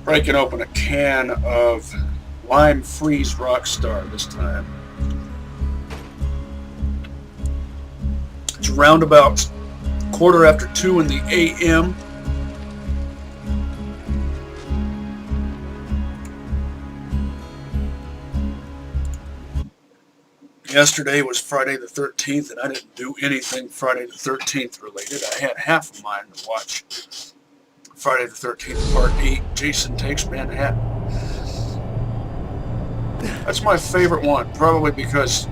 Breaking open a can of Lime Freeze Rockstar this time. It's around about 2:15 in the a.m. Yesterday was Friday the 13th, and I didn't do anything Friday the 13th related. I had half of mine to watch Friday the 13th, Part 8, Jason Takes Manhattan. That's my favorite one, probably because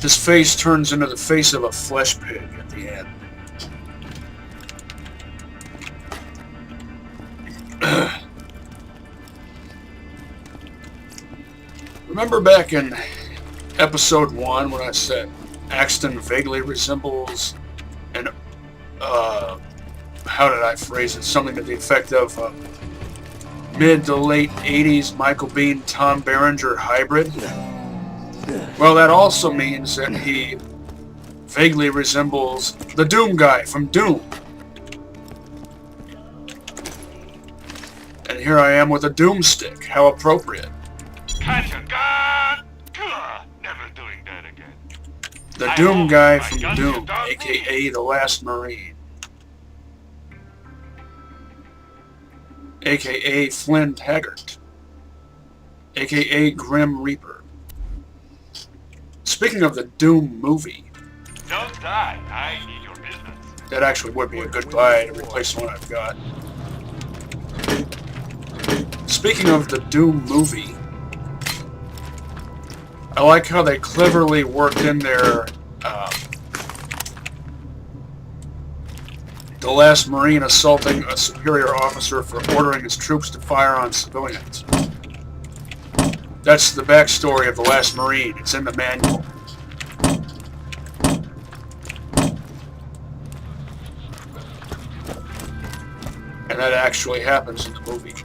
his face turns into the face of a flesh pig at the end. Remember back in Episode 1 when I said Axton vaguely resembles an, how did I phrase it? Something to the effect of mid to late 80s Michael Biehn, Tom Berenger hybrid? Well, that also means that he vaguely resembles the Doom guy from Doom. And here I am with a Doom stick. How appropriate. Catch a gun! Never doing that again. The Doom guy from Doom, aka the Last Marine. AKA Flynn Taggart, AKA Grim Reaper. Speaking of the Doom movie, don't die. I need your business. That actually would be a good buy to replace the one I've got. Speaking of the Doom movie, I like how they cleverly worked in there the Last Marine assaulting a superior officer for ordering his troops to fire on civilians. That's the backstory of the Last Marine. It's in the manual. And that actually happens in the movie.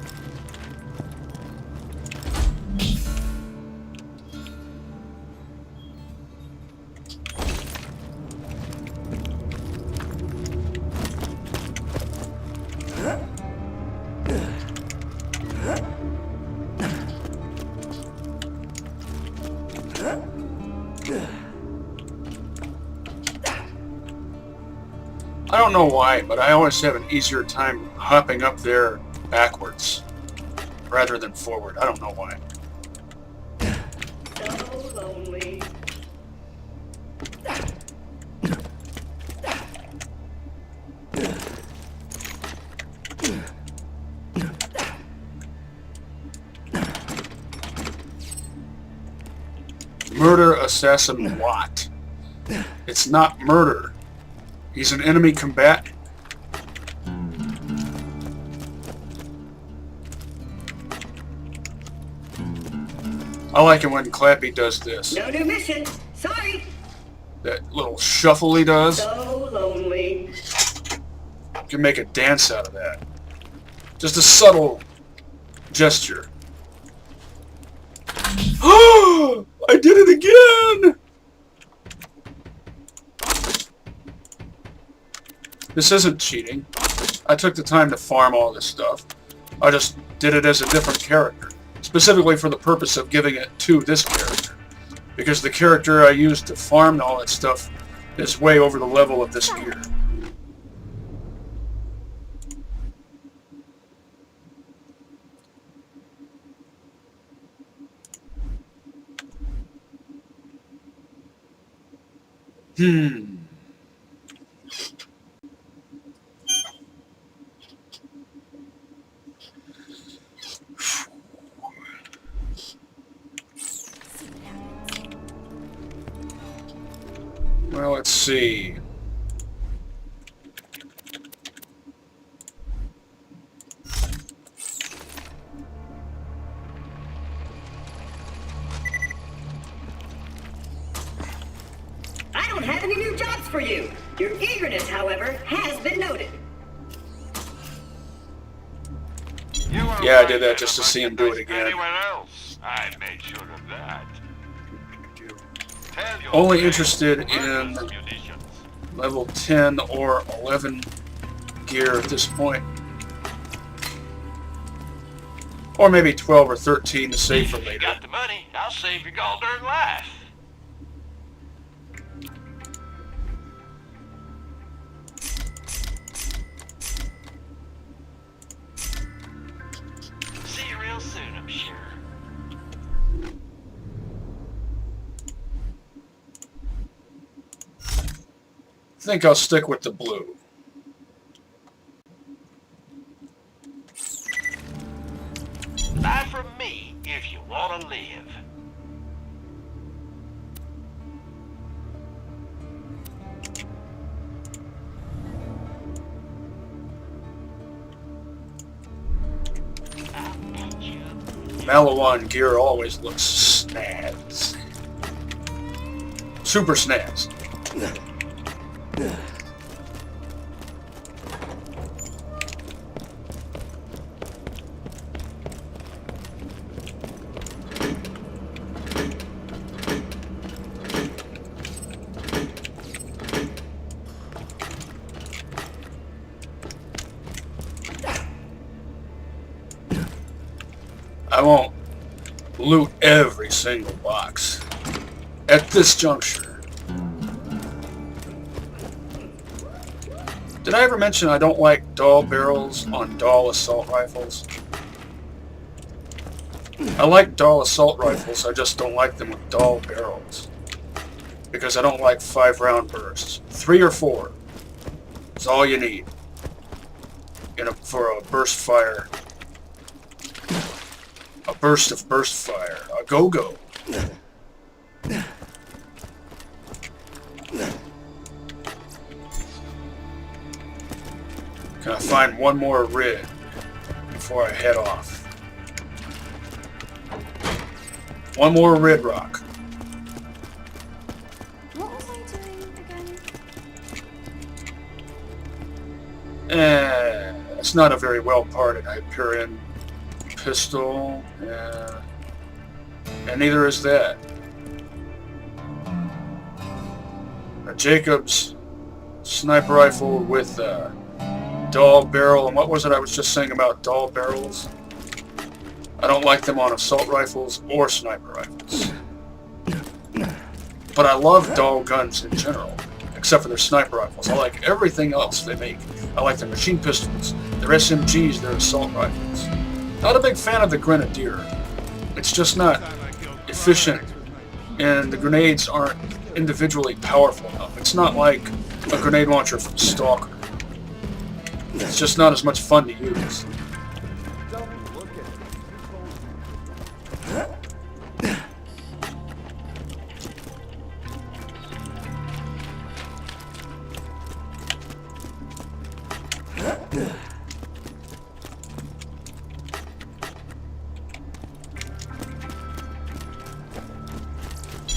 I don't know why, but I always have an easier time hopping up there backwards rather than forward. I don't know why. So lonely. Murder assassin Watt. It's not murder. He's an enemy combatant. I like it when Clappy does this. No new mission. Sorry. That little shuffle he does. So lonely. You can make a dance out of that. Just a subtle gesture. Oh! I did it again! This isn't cheating. I took the time to farm all this stuff. I just did it as a different character. Specifically for the purpose of giving it to this character. Because the character I used to farm all that stuff is way over the level of this gear. Well, let's see. I don't have any new jobs for you. Your eagerness, however, has been noted. Yeah, I did that just to see him do it again. Anywhere else? I made sure of that. Only interested in level 10 or 11 gear at this point. Or maybe 12 or 13 to save for If you later. got the money, I'll save your gall-darn life. See you real soon, I'm sure. I think I'll stick with the blue. Buy from me if you want to live. Malawan gear always looks snaz. Super snaz. I won't loot every single box at this juncture. Did I ever mention I don't like dull barrels on dull assault rifles? I like dull assault rifles, I just don't like them with dull barrels. Because I don't like 5-round bursts. 3 or 4 is all you need for a burst fire. A burst of burst fire. A go-go. Can I find one more rid before I head off? One more rid rock. What was I doing again? It's not a very well parted Hyperion pistol. And neither is that. A Jacobs sniper rifle with a dull barrel. And what was it I was just saying about dull barrels? I don't like them on assault rifles or sniper rifles. But I love dull guns in general, except for their sniper rifles. I like everything else they make. I like their machine pistols, their SMGs, their assault rifles. Not a big fan of the Grenadier. It's just not efficient, and the grenades aren't individually powerful enough. It's not like a grenade launcher from Stalker. It's just not as much fun to use.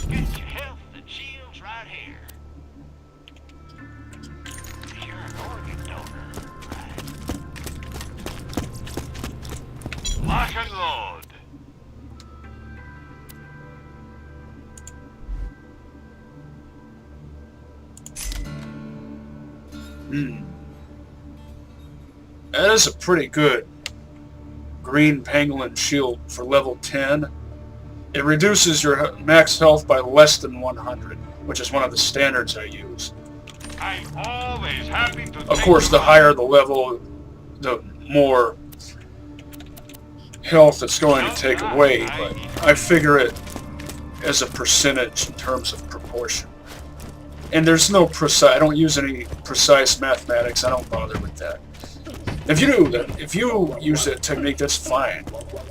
Get your health and shields right here. You're an organ donor, right? Lock and load. That is a pretty good green pangolin shield for level 10. It reduces your max health by less than 100, which is one of the standards I use. I'm always happy to Of course, the higher the level, the more health it's going to take away, but I figure it as a percentage in terms of proportion. And there's no precise, I don't use any precise mathematics, I don't bother with that. If you do that, if you use that technique, that's fine.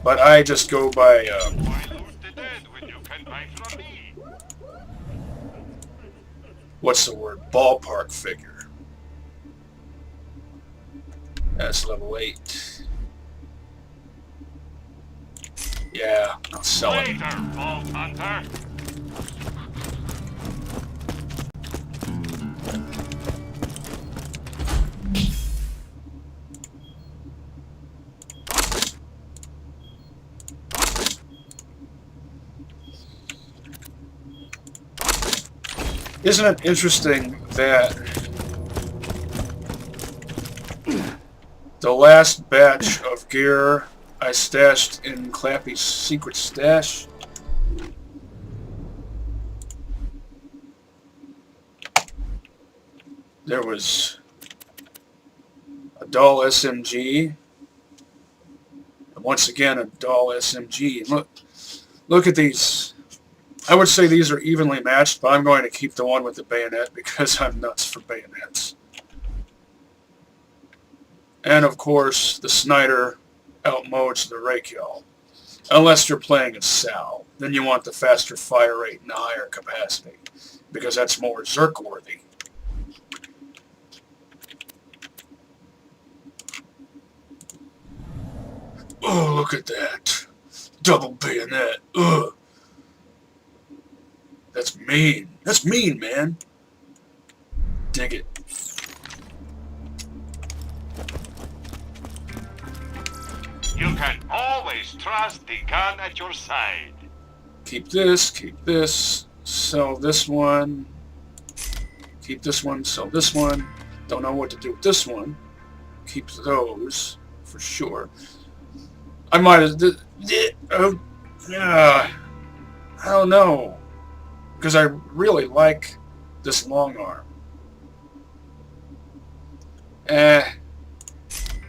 But I just go by, Why lose the dead when you can buy from me? what's the word, ballpark figure. That's level 8. Yeah, I'll sell it. Later, Vault Hunter. Isn't it interesting that the last batch of gear I stashed in Clappy's secret stash. There was a dull SMG. And once again, a dull SMG. Look at these. I would say these are evenly matched, but I'm going to keep the one with the bayonet because I'm nuts for bayonets. And of course, the Snyder outmodes the Rakiel. Unless you're playing a Sal, then you want the faster fire rate and the higher capacity, because that's more Zerk-worthy. Oh, look at that. Double bayonet. Ugh. That's mean. That's mean, man. Dig it. You can always trust the gun at your side. Keep this, sell this one. Keep this one, sell this one. Don't know what to do with this one. Keep those, for sure. I might have... I don't know. Because I really like this long arm.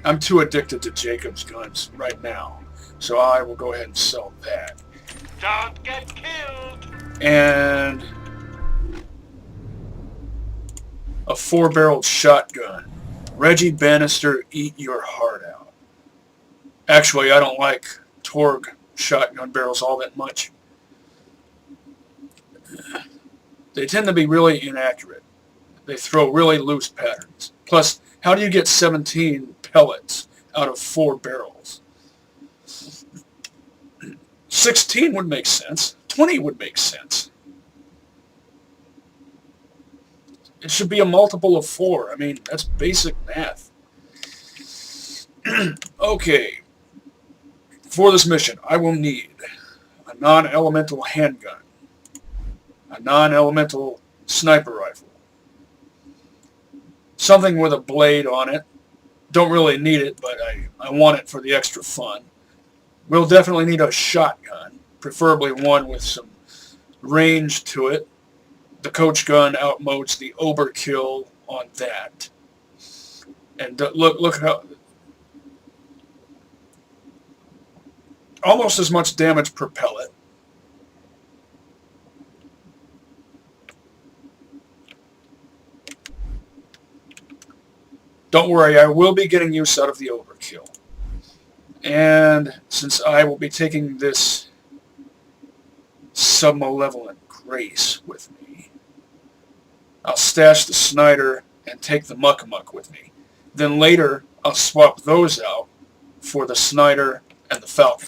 I'm too addicted to Jacob's guns right now. So I will go ahead and sell that. Don't get killed. And a 4-barreled shotgun. Reggie Bannister, eat your heart out. Actually, I don't like Torg shotgun barrels all that much. They tend to be really inaccurate. They throw really loose patterns. Plus, how do you get 17 pellets out of 4 barrels? 16 would make sense. 20 would make sense. It should be a multiple of 4. I mean, that's basic math. Okay. For this mission, I will need a non-elemental handgun, a non-elemental sniper rifle, something with a blade on it. Don't really need it, but I want it for the extra fun. We'll definitely need a shotgun, preferably one with some range to it. The coach gun outmodes the overkill on that. And look how... almost as much damage per pellet. Don't worry, I will be getting use out of the overkill. And since I will be taking this submalevolent grace with me, I'll stash the Snyder and take the Muck-a-Muck with me. Then later, I'll swap those out for the Snyder and the Falcon.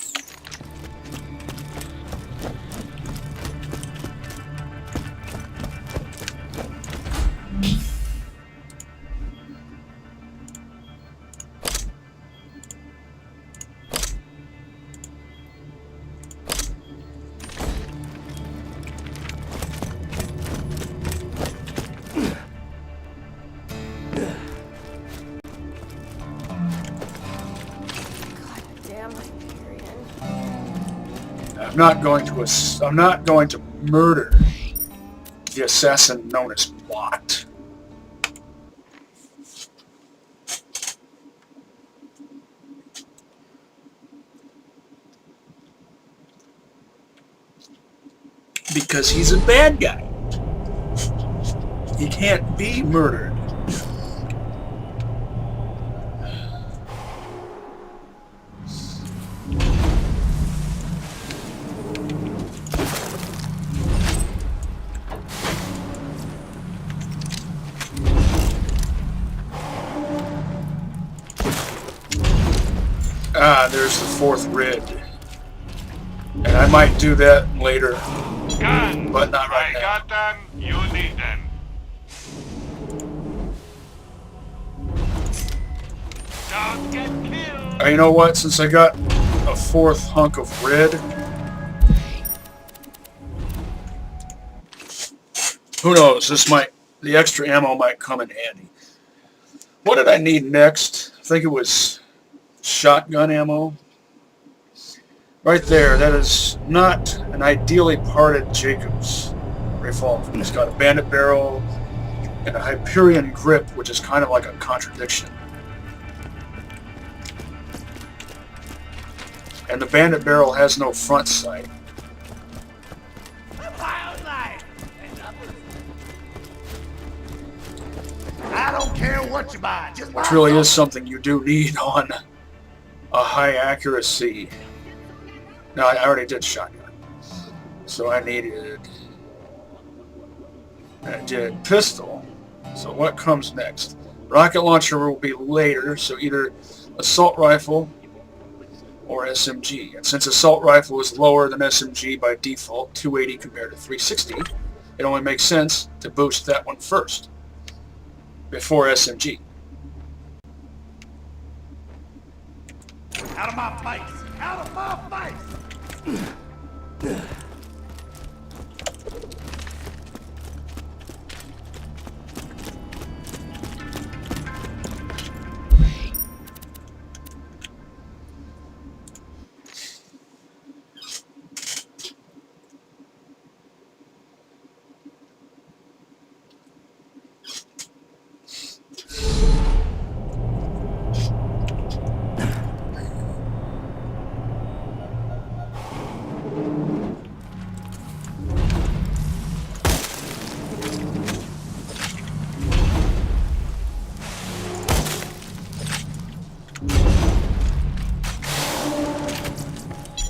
I'm not going to murder the assassin known as Watt. Because he's a bad guy. He can't be murdered. Ah, there's the 4th rid. And I might do that later. Guns. But not right now. I got them. You need them. Don't get killed. You know what? Since I got a 4th hunk of rid, who knows? The extra ammo might come in handy. What did I need next? I think it was shotgun ammo. Right there, that is not an ideally parted Jacobs revolver. It's got a bandit barrel and a Hyperion grip, which is kind of like a contradiction. And the bandit barrel has no front sight. I don't care what you buy. Just buy Which really is something. something you do need on a high accuracy. No, I already did shotgun. So I did pistol. So what comes next? Rocket launcher will be later, so either assault rifle or SMG. And since assault rifle is lower than SMG by default, 280 compared to 360, it only makes sense to boost that one first, before SMG. Out of my face! Out of my face!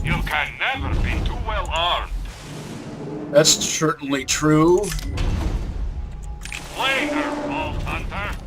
You can never be too well armed. That's certainly true. Later, Vault Hunter.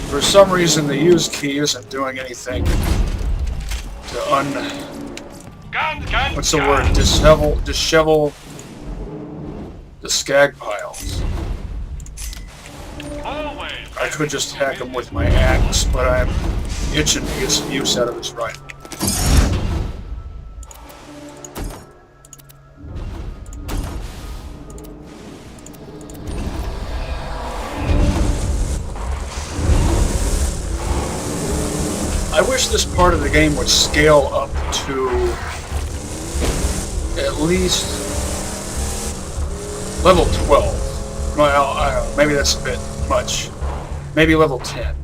For some reason, the use key isn't doing anything to what's the word? Dishevel the skag piles. Always. I could just hack him with my axe, but I'm itching to get some use out of his rifle. I wish this part of the game would scale up to at least level 12. Well, I don't know, maybe that's a bit much. Maybe level 10.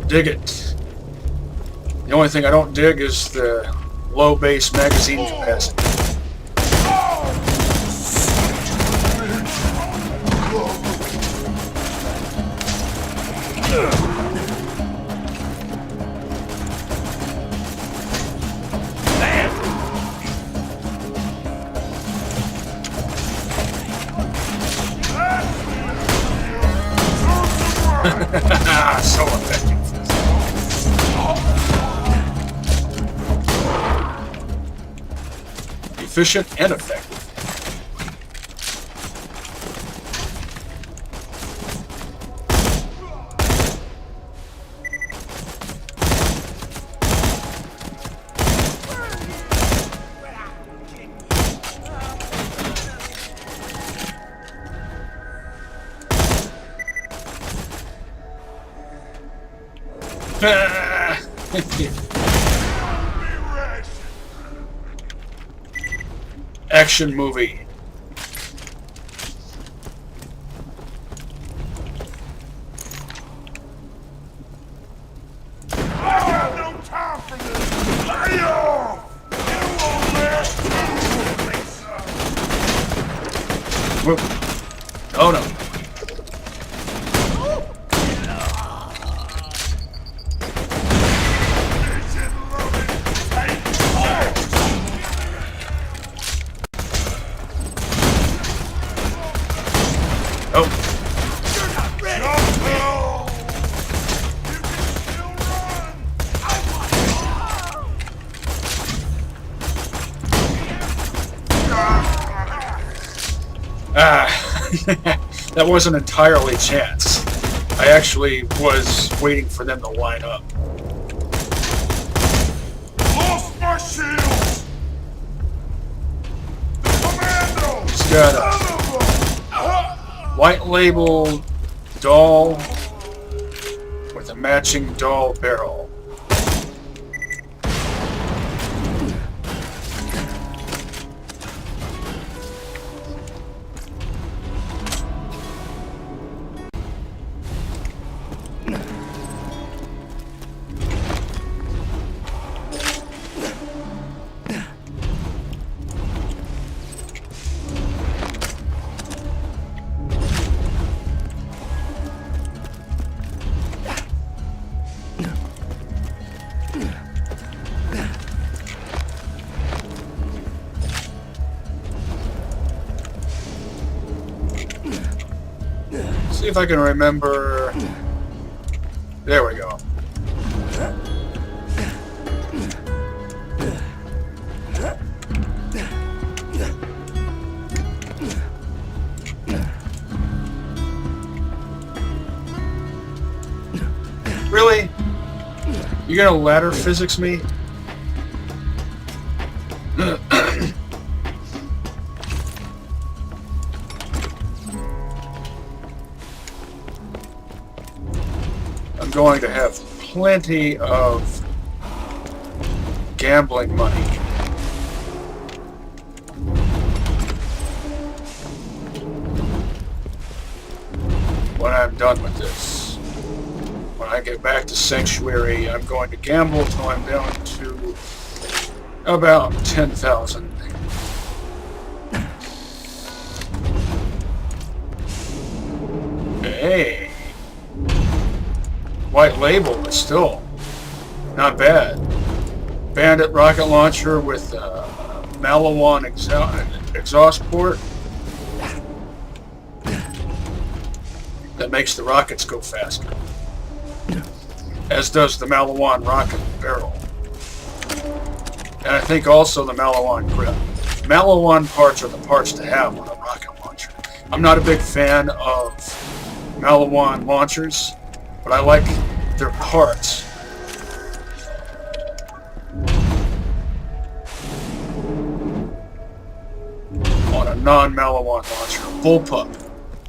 Dig it. The only thing I don't dig is the low base magazine capacity. So effective. Efficient and effective. Action movie. I got no time for this! Lay off! You won't last too long, Lisa. Oh no. That wasn't entirely chance. I actually was waiting for them to line up. Lost my shields! Commando! It's got a white label doll with a matching doll barrel. See if I can remember. There we go. Really? You're gonna ladder physics me? I'm going to have plenty of gambling money. When I'm done with this. When I get back to Sanctuary, I'm going to gamble until I'm down to about 10,000. Hey. White label, but still not bad. Bandit rocket launcher with Malawan exhaust port that makes the rockets go faster, as does the Malawan rocket barrel, and I think also the Malawan grip. Malawan parts are the parts to have on a rocket launcher. I'm not a big fan of Malawan launchers, but I like their parts. On a non-Malawan launcher. Bullpup.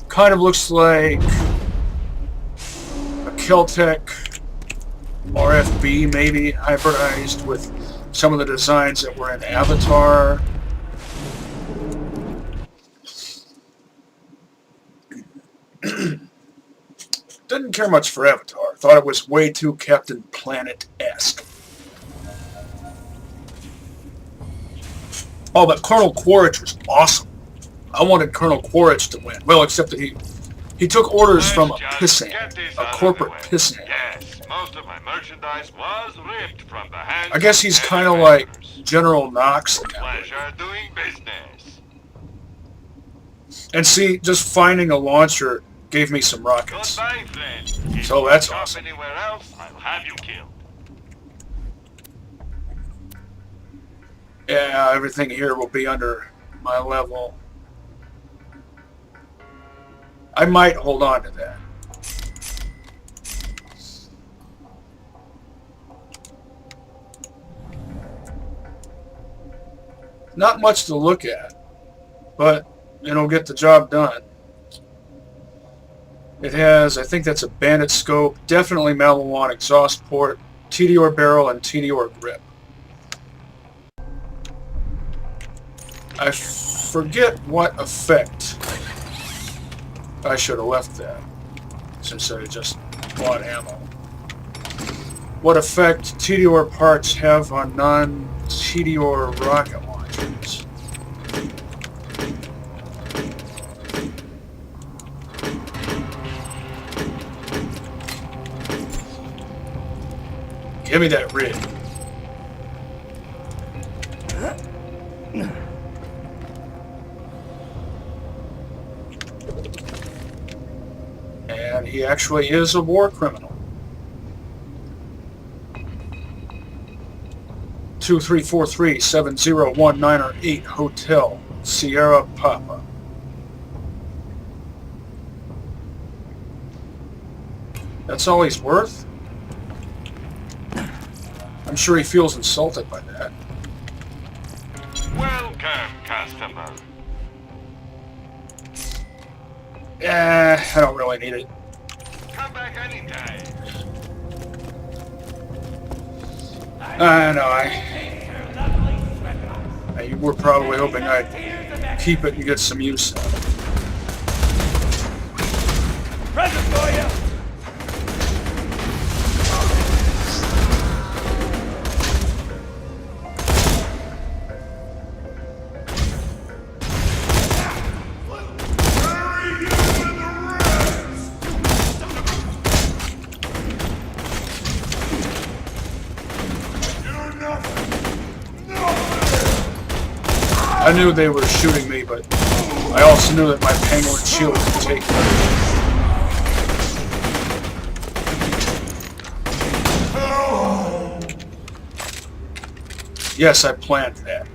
Kind of looks like a Keltec RFB, maybe, hybridized with some of the designs that were in Avatar. Didn't care much for Avatar. Thought it was way too Captain Planet-esque. Oh, but Colonel Quaritch was awesome. I wanted Colonel Quaritch to win. Well, except that he took orders from a pissant, a corporate pissant. Yes, most of my merchandise was ripped from the hands. I guess he's kind of like General Knox. Pleasure doing business. And see, just finding a launcher gave me some rockets. Goodbye, friend. If So you that's shop awesome. anywhere else, I'll have you killed. Yeah, everything here will be under my level. I might hold on to that. Not much to look at, but it'll get the job done. It has, I think that's a Bandit scope, definitely Malawan exhaust port, TDR barrel, and TDR grip. I forget what effect. I should have left that, since I just bought ammo. What effect TDR parts have on non-TDR rocket launchers? Give me that rig. And he actually is a war criminal. 2343-7019 or 8 Hotel Sierra Papa. That's all he's worth? I'm sure he feels insulted by that. Welcome, customer. Yeah, I don't really need it. Come back anytime. I know, you were probably hoping I'd keep it and get some use out of it. Present for you! I knew they were shooting me, but I also knew that my penguin shield could take me. Yes, I planned that.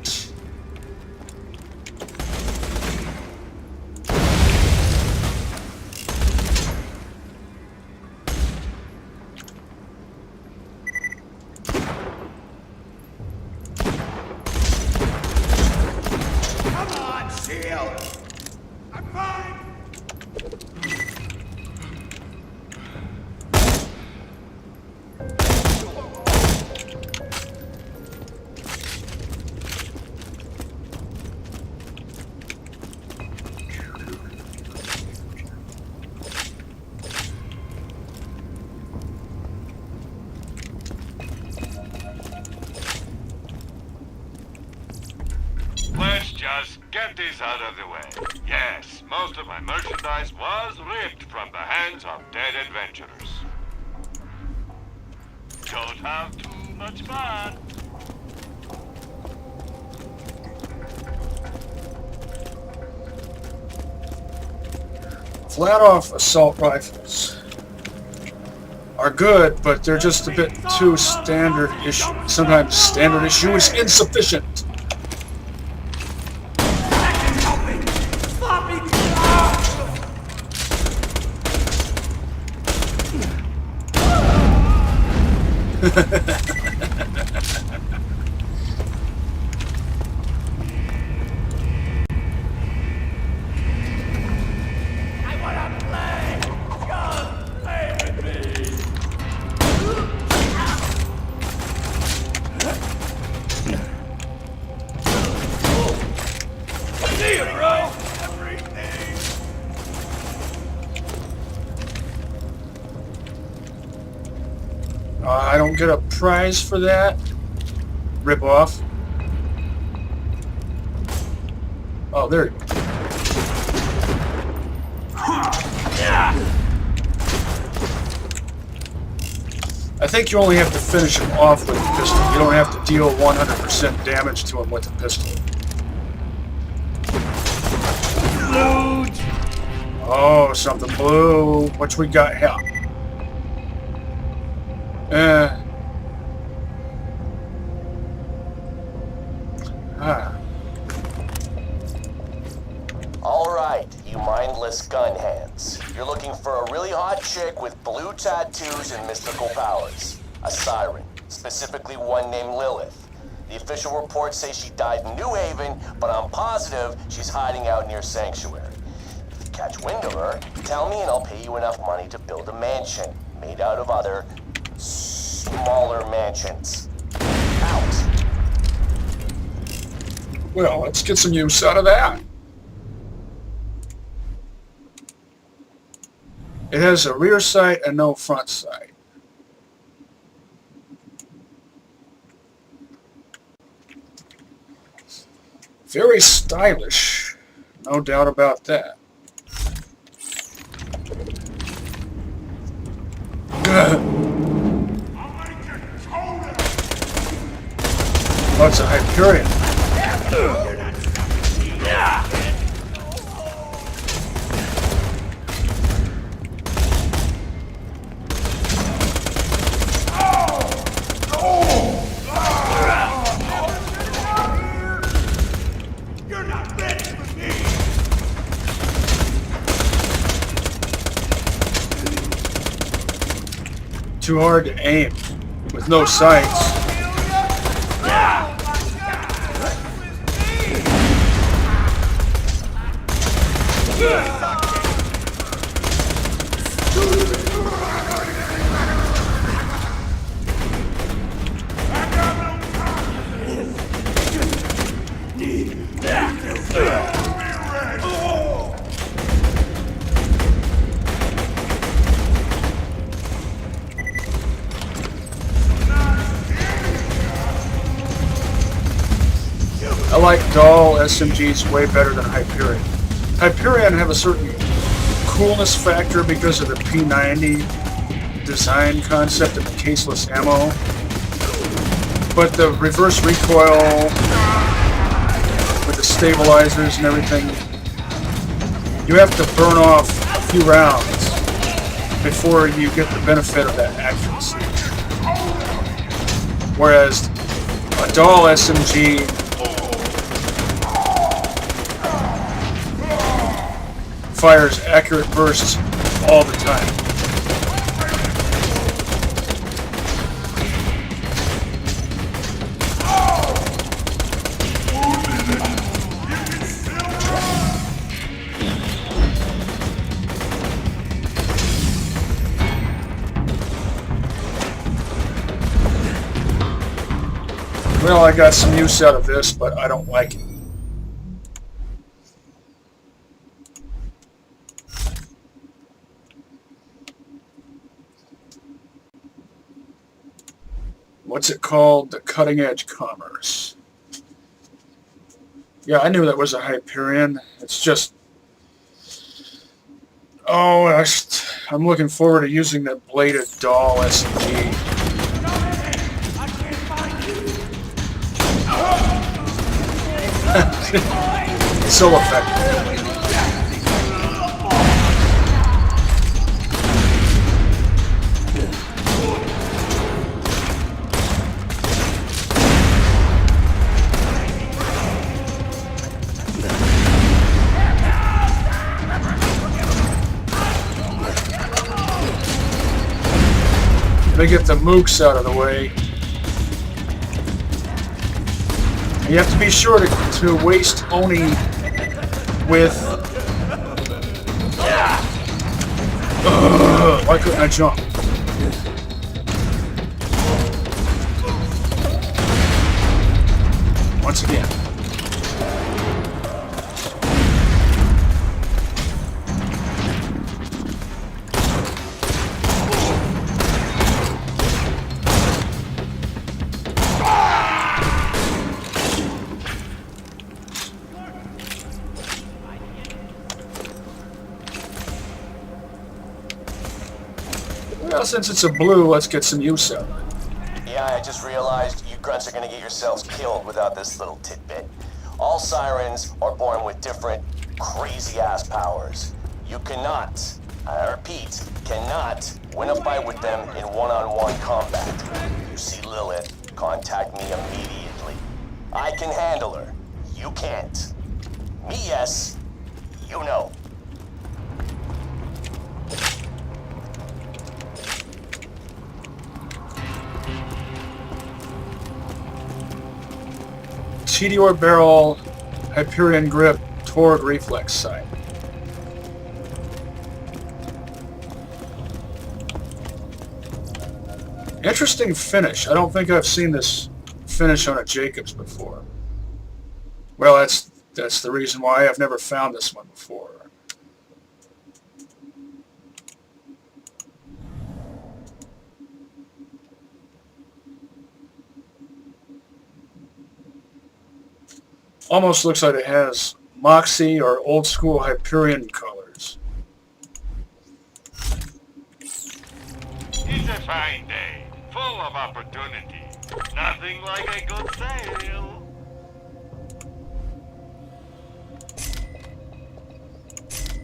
Let's just get this out of the way. Yes, most of my merchandise was ripped from the hands of dead adventurers. Don't have too much fun. Flat-off assault rifles are good, but they're just a bit too standard issue. Sometimes standard issue is insufficient. I don't get a prize for that. Rip off. Oh, there you go. I think you only have to finish him off with the pistol. You don't have to deal 100% damage to him with the pistol. Oh, something blue. What we got here? Alright, you mindless gun hands. You're looking for a really hot chick with blue tattoos and mystical powers. A siren, specifically one named Lilith. The official reports say she died in New Haven, but I'm positive she's hiding out near Sanctuary. If you catch wind of her, tell me and I'll pay you enough money to build a mansion made out of other smaller mansions. Out. Well, let's get some use out of that. It has a rear sight and no front sight. Very stylish, no doubt about that. Oh, it's a Hyperion. too hard to aim with no sights. I like dull SMGs way better than Hyperion. Hyperion have a certain coolness factor because of the P90 design concept and the caseless ammo. But the reverse recoil with the stabilizers and everything, you have to burn off a few rounds before you get the benefit of that accuracy. Whereas a dull SMG fires accurate bursts all the time. Well, I got some use out of this, but I don't like it. What's it called? The cutting edge commerce. Yeah, I knew that was a Hyperion. It's just... Oh, I'm looking forward to using that bladed doll SMG. It's so effective. Let me get the mooks out of the way. You have to be sure to waste Oni with... Why couldn't I jump? Once again. Well, since it's a blue, let's get some use out of it. Yeah, I just realized you grunts are gonna get yourselves killed without this little tidbit. All sirens are born with different crazy-ass powers. You cannot, I repeat, cannot win a fight with them in one-on-one combat. You see Lilith, contact me immediately. I can handle her. You can't. Me, yes. You know. Meteor barrel, Hyperion grip, Torg reflex sight. Interesting finish. I don't think I've seen this finish on a Jacobs before. Well, that's the reason why I've never found this one before. Almost looks like it has Moxie or old school Hyperion colors. It's a fine day, full of opportunity. Nothing like a good sale.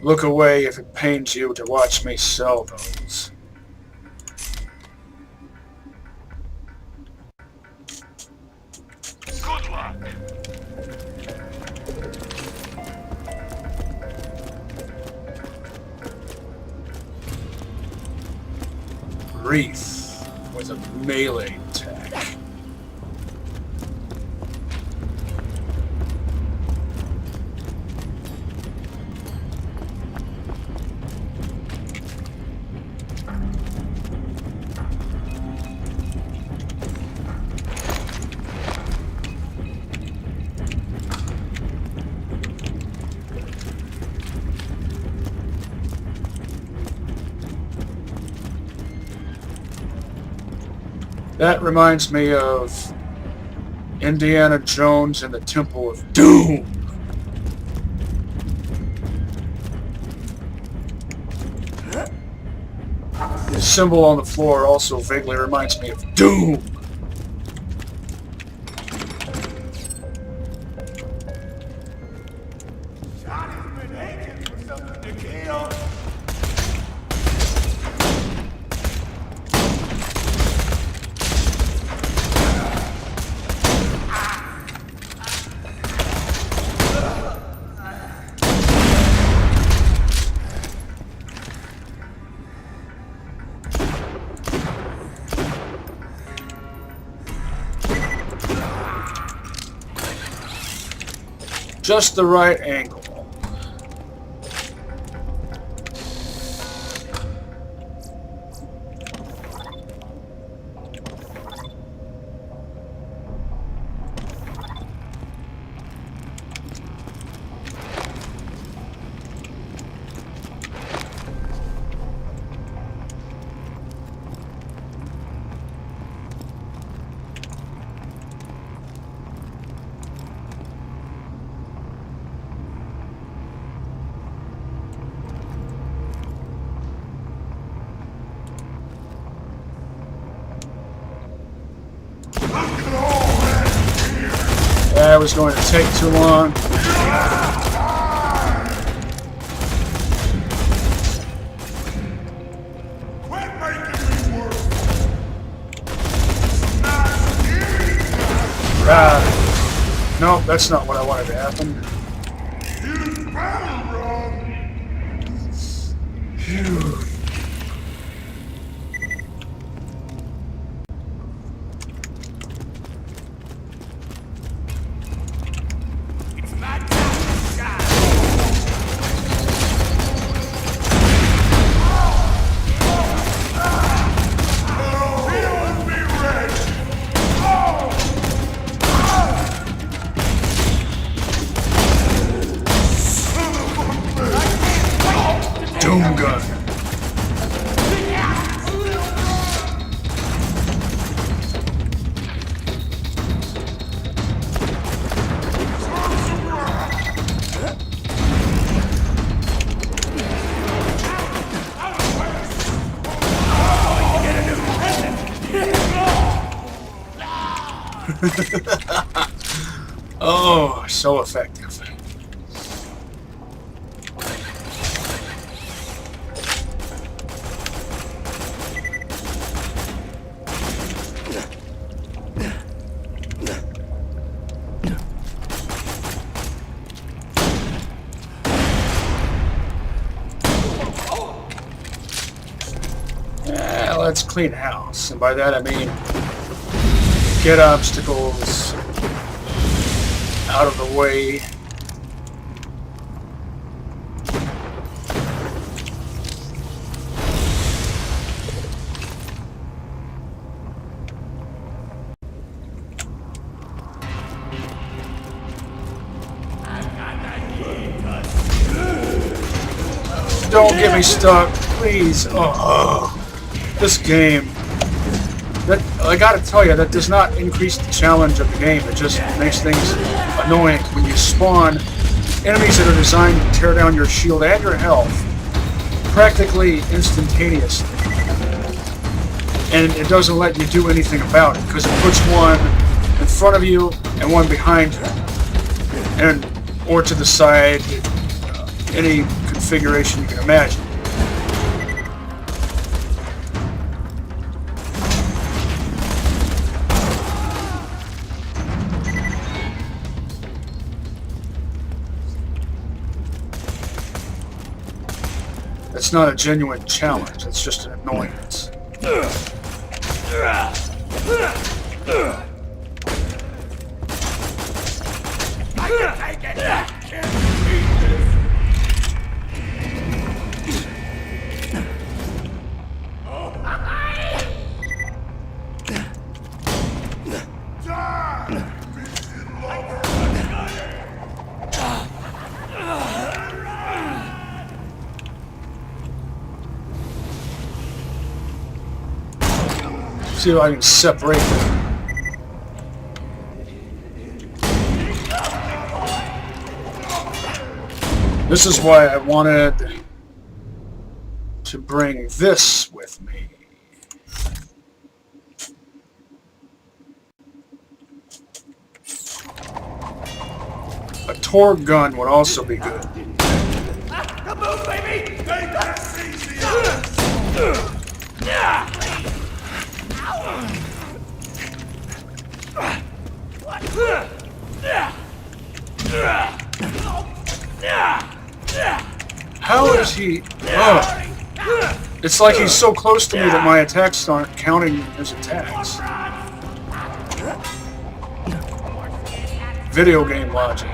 Look away if it pains you to watch me sell those. Good luck. Wreath. with a melee attack. That reminds me of Indiana Jones and the Temple of Doom. The symbol on the floor also vaguely reminds me of Doom. Johnny's been aching for something to kill. Just the right angle. That was going to take too long. Quit making me work. Some nice eating. No, that's not what I wanted to happen. You better run. Phew. Doom gun. Oh, so effective. Let's clean house, and by that I mean get obstacles out of the way. Don't get me stuck, please. Oh. This game, that I gotta tell you, that does not increase the challenge of the game. It just makes things annoying when you spawn enemies that are designed to tear down your shield and your health practically instantaneously. And it doesn't let you do anything about it because it puts one in front of you and one behind you, and or to the side, any configuration you can imagine. It's not a genuine challenge, it's just an annoyance. I can take it! Can't beat this! See if I can separate them. This is why I wanted to bring this with me. A Torg gun would also be good. Come on, baby! Take that easy! How is he... Oh. It's like he's so close to me that my attacks aren't counting as attacks. Video game logic.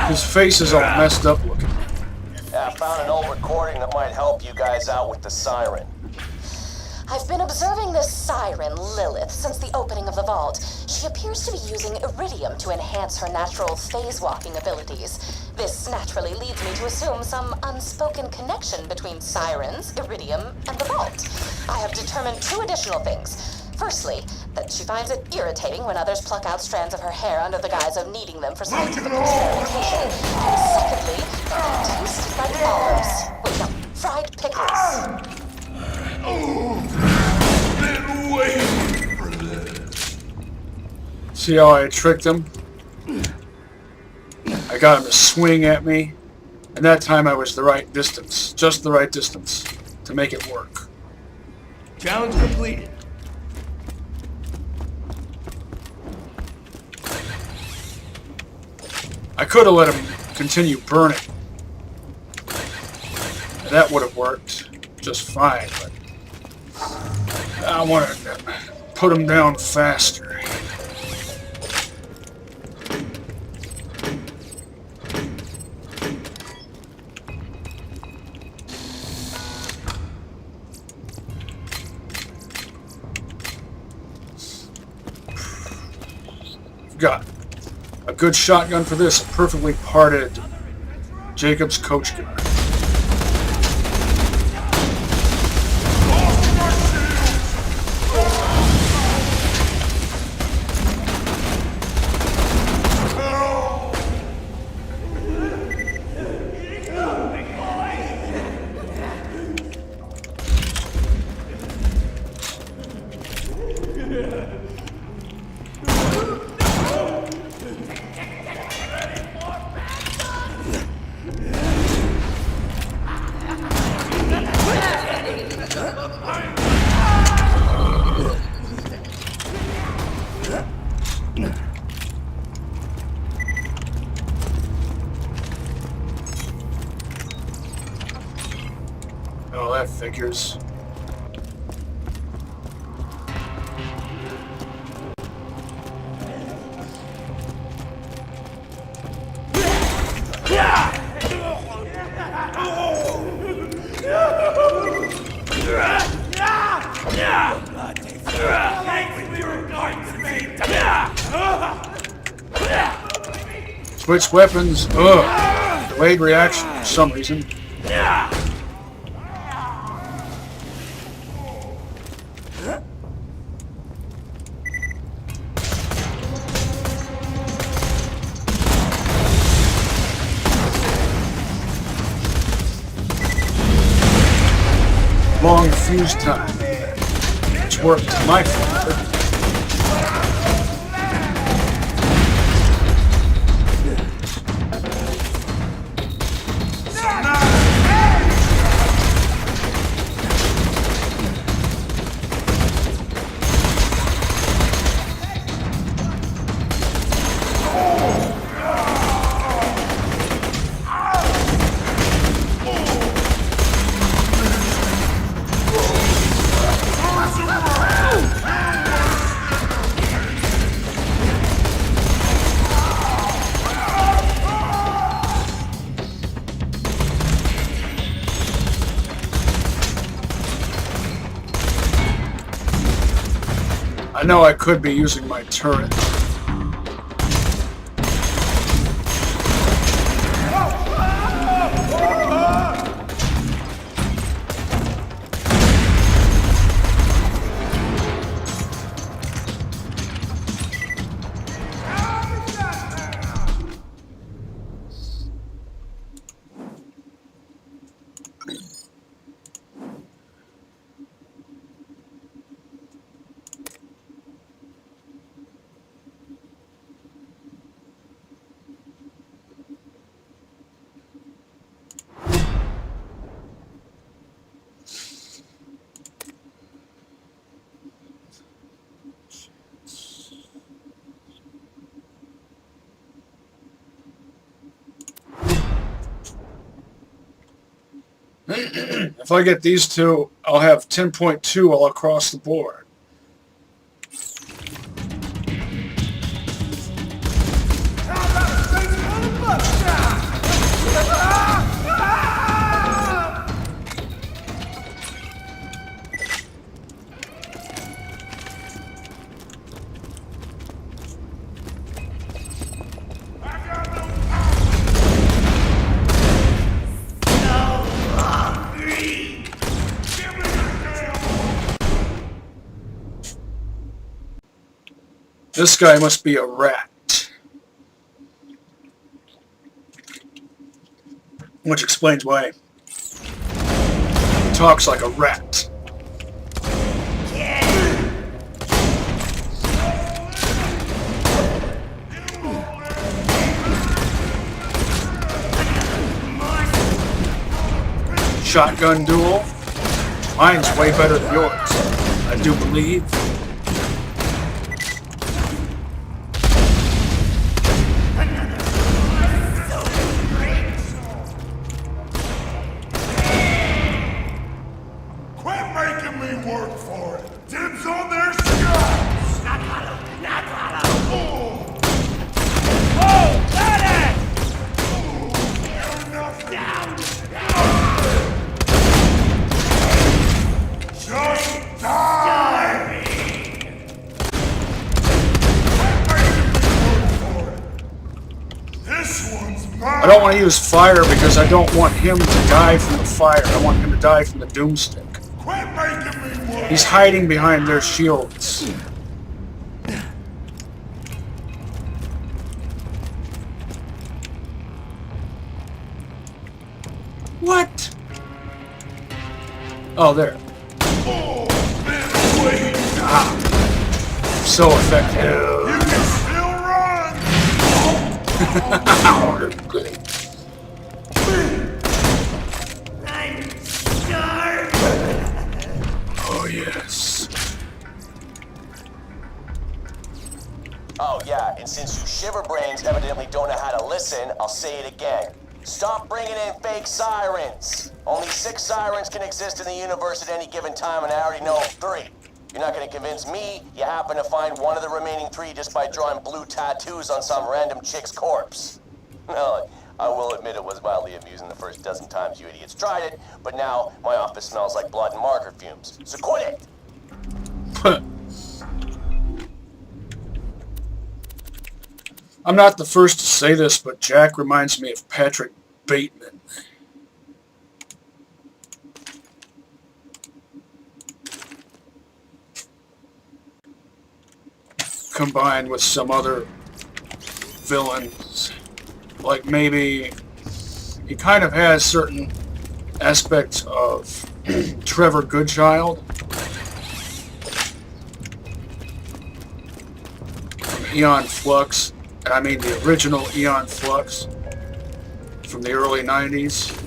His face is all messed up looking. I found an old recording that might help you guys out with the siren. I've been observing this siren, Lilith, since the opening of the vault. She appears to be using iridium to enhance her natural phase-walking abilities. This naturally leads me to assume some unspoken connection between sirens, iridium, and the vault. I have determined two additional things. Firstly, that she finds it irritating when others pluck out strands of her hair under the guise of needing them for scientific experimentation. And secondly, that they taste like olives. Wait, no, fried pickles. Been waiting for this. See how I tricked him? I got him to swing at me, and that time I was the right distance. Just the right distance to make it work. Challenge completed. I could have let him continue burning. That would have worked just fine, but I wanted to put him down faster. Got a good shotgun for this, a perfectly parted Jacob's coach gun. Oh, that figures. Switch weapons. Ugh. Delayed reaction for some reason. Long fuse time, which worked to my favor. I know I could be using my turret. If I get these two, I'll have 10.2 all across the board. This guy must be a rat. Which explains why he talks like a rat. Shotgun duel. Mine's way better than yours, I do believe. I don't want to use fire because I don't want him to die from the fire. I want him to die from the doomstick. He's hiding behind their shields. What? Oh, there. Ah. So effective. You can still run! Good. I'm starving. Oh, yes. Oh yeah, and since you shiverbrains evidently don't know how to listen, I'll say it again. Stop bringing in fake sirens! Only 6 sirens can exist in the universe at any given time, and I already know of 3. You're not gonna convince me you happen to find one of the remaining 3 just by drawing blue tattoos on some random chick's corpse. No, I will admit it was mildly amusing the first dozen times you idiots tried it, but now my office smells like blood and marker fumes. So quit it! I'm not the first to say this, but Jack reminds me of Patrick Bateman. Combined with some other villains. Like maybe he kind of has certain aspects of Trevor Goodchild. From Eon Flux. And I mean the original Eon Flux from the early 90s.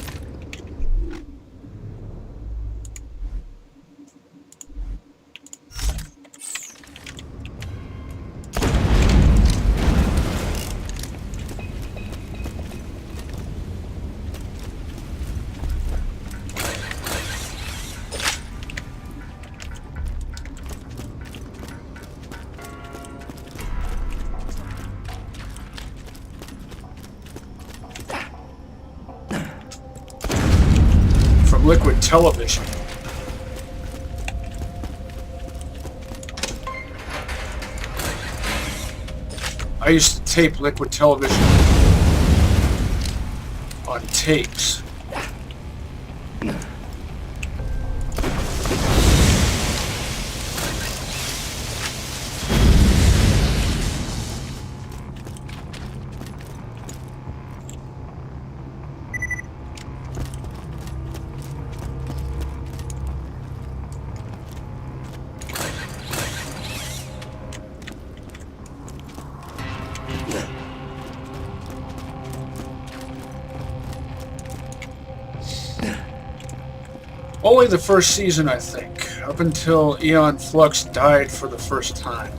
Liquid Television. I used to tape liquid television on tapes. Only the first season, I think, up until Aeon Flux died for the first time.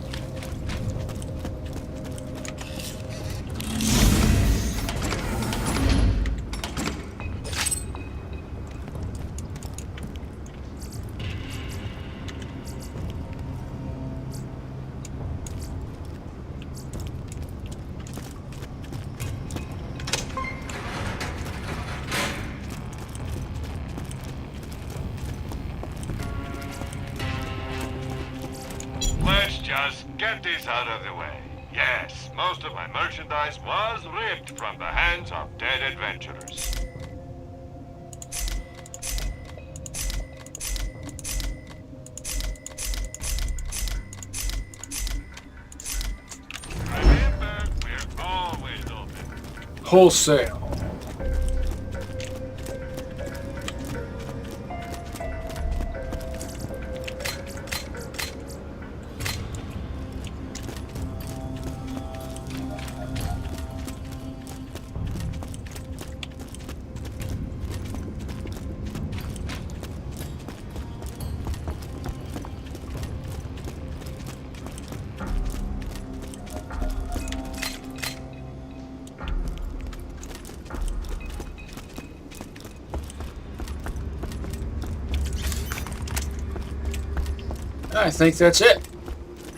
Let's just get this out of the way. Yes, most of my merchandise was ripped from the hands of dead adventurers. Remember, we're always open. Wholesale. I think that's it.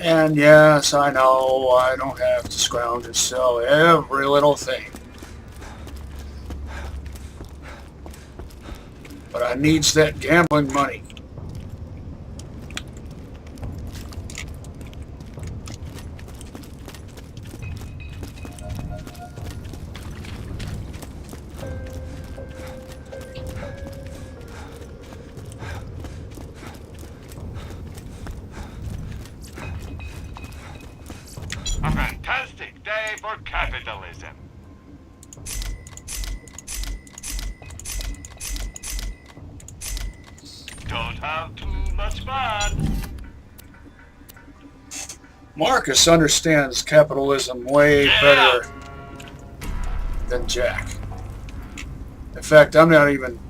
And yes, I know I don't have to scrounge and sell every little thing. But I needs that gambling money. A fantastic day for capitalism. Don't have too much fun. Marcus understands capitalism way better than Jack. In fact, I'm not even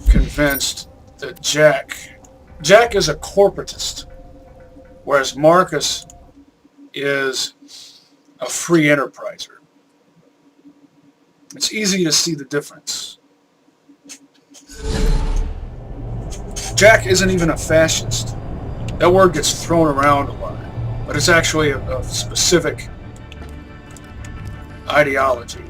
convinced that Jack is a corporatist, whereas Marcus is a free enterpriser. It's easy to see the difference. Jack isn't even a fascist. That word gets thrown around a lot, but it's actually a specific ideology.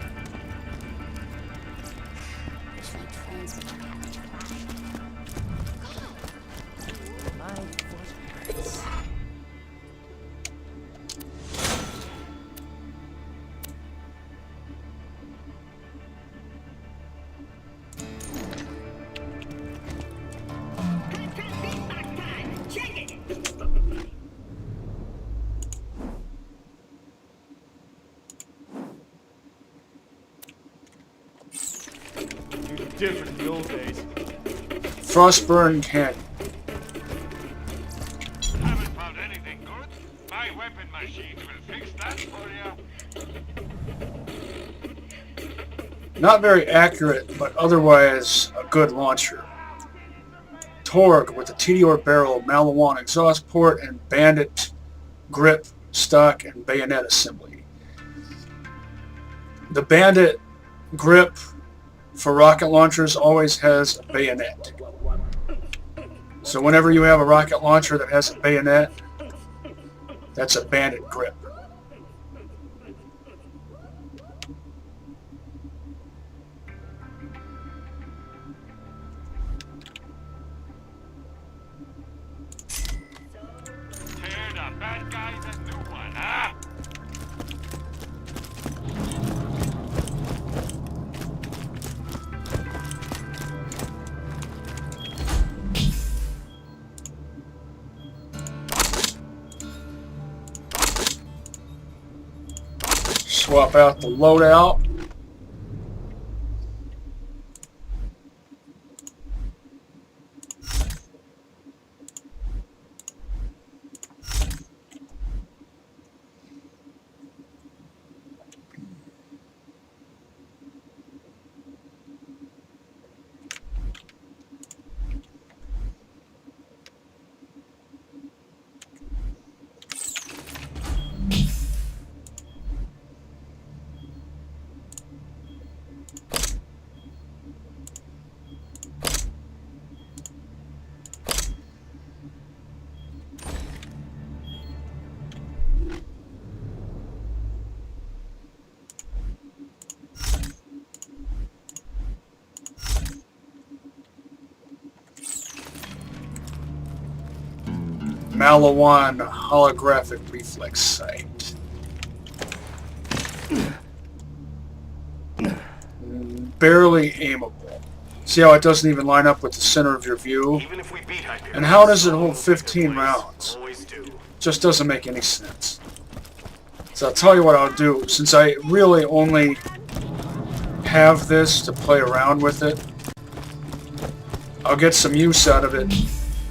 Different in the old days. Frostburn Canyon. Haven't found anything good. My weapon machine will fix that for you. Not very accurate, but otherwise a good launcher. Torg with the TDR barrel, Malawan exhaust port, and Bandit grip, stock, and bayonet assembly. The Bandit grip for rocket launchers always has a bayonet. So whenever you have a rocket launcher that has a bayonet, that's a Bandit grip. Tear the bad guys a new one, huh? Swap out the loadout. Malawan holographic reflex sight. Barely aimable. See how it doesn't even line up with the center of your view? Even if we beat Hyperion, And how does it hold 15 rounds? always do. Just doesn't make any sense. So I'll tell you what I'll do. Since I really only have this to play around with it, I'll get some use out of it,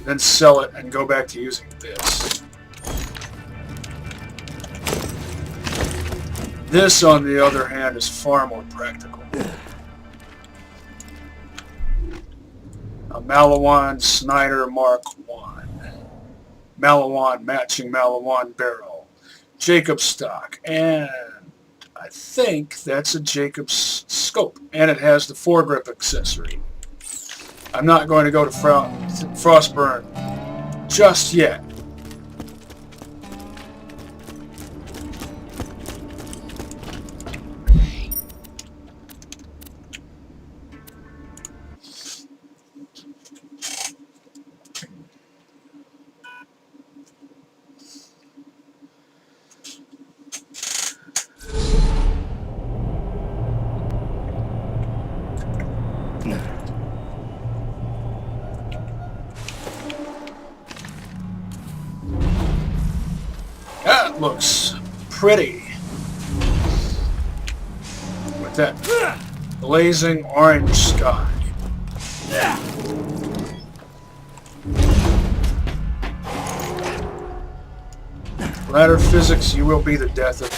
then sell it and go back to using this. This, on the other hand, is far more practical. A Malawan Snyder Mark I. Malawan matching Malawan barrel. Jacob's stock. And I think that's a Jacob's scope. And it has the foregrip accessory. I'm not going to go to Frostburn just yet. That looks pretty. With that blazing orange sky. Ladder physics, you will be the death of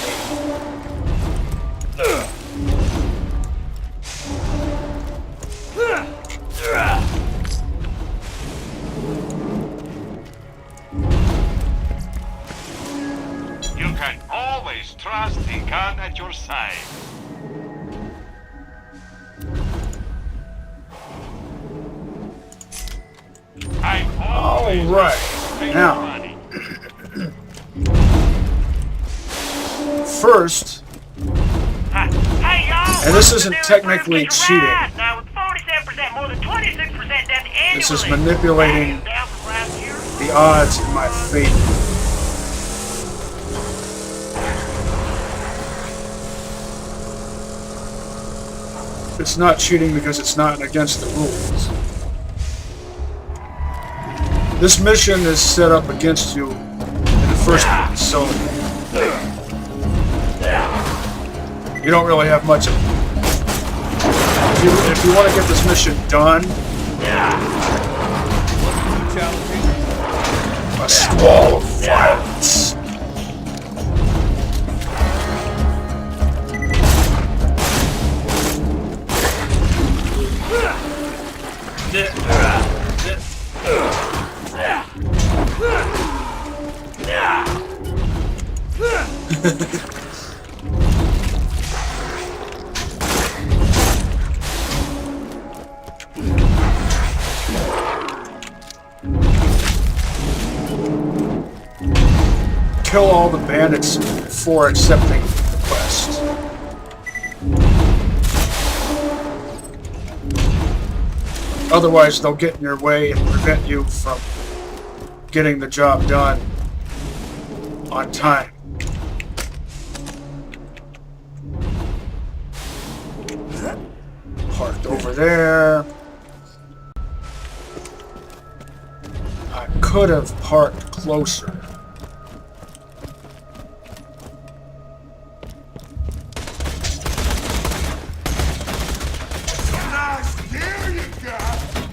You can always trust the gun at your side. I'm always Alright, paying now. money. First, Hey y'all! and this isn't technically cheating. Now with 47% more than 26% death annually. This is manipulating Down from last year. the odds in my favor. It's not cheating because it's not against the rules. This mission is set up against you in the first place, so you don't really have much of it. If you want to get this mission done, a squall of violence. Kill all the bandits before accepting the quest. Otherwise, they'll get in your way and prevent you from getting the job done on time. Parked over there. I could have parked closer.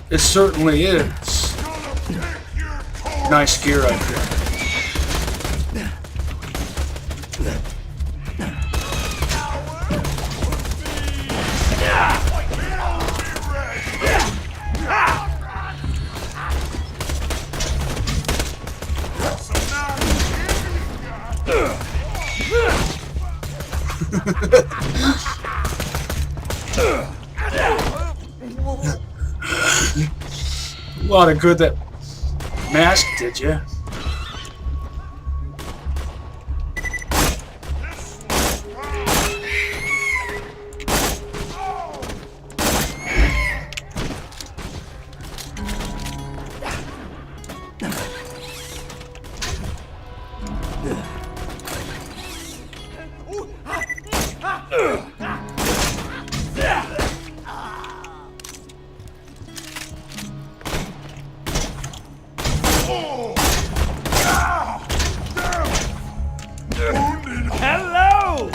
It certainly is. Nice gear right there. A lot of good that mask did you. Hello!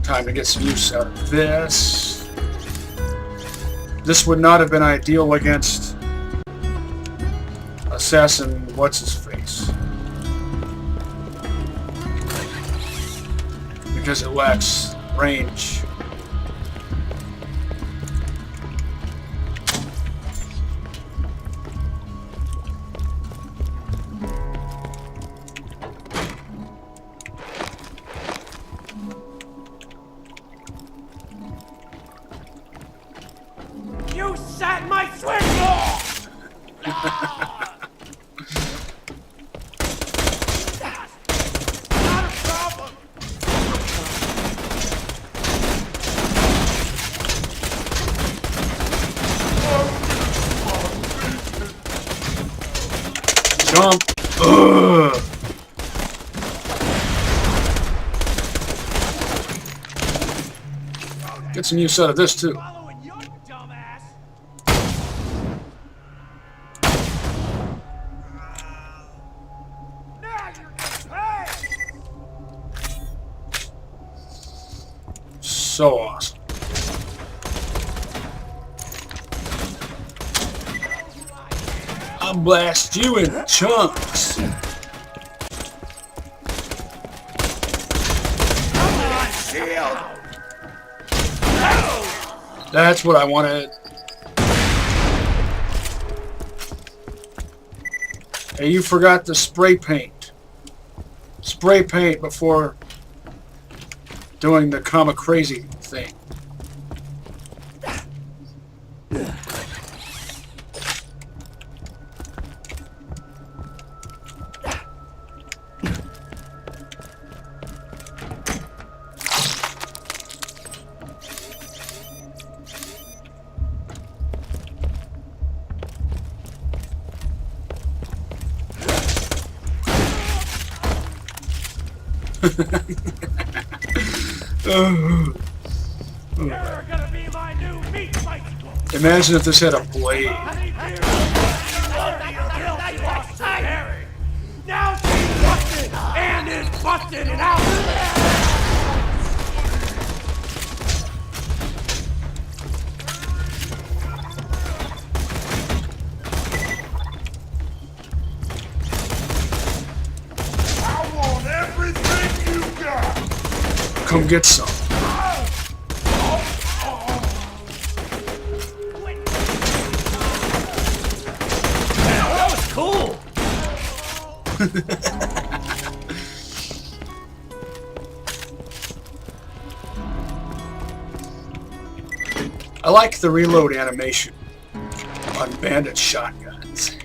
Time to get some use out of this. This would not have been ideal against Assassin What's-His-Face. Because it lacks range. You sat my swing off! Not a problem! Jump! Ugh. Get some use out of this too. Following your dumbass! Now you're getting paid! So awesome. I'll blast you in chunks. That's what I wanted. Hey, you forgot the spray paint. Spray paint before doing the comma crazy thing. You're gonna be my new meat bicycle! Imagine if this had a blade. Now she's busted and is busted and out. I want everything you got. Come get some. That was cool. I like the reload animation on bandit shotguns.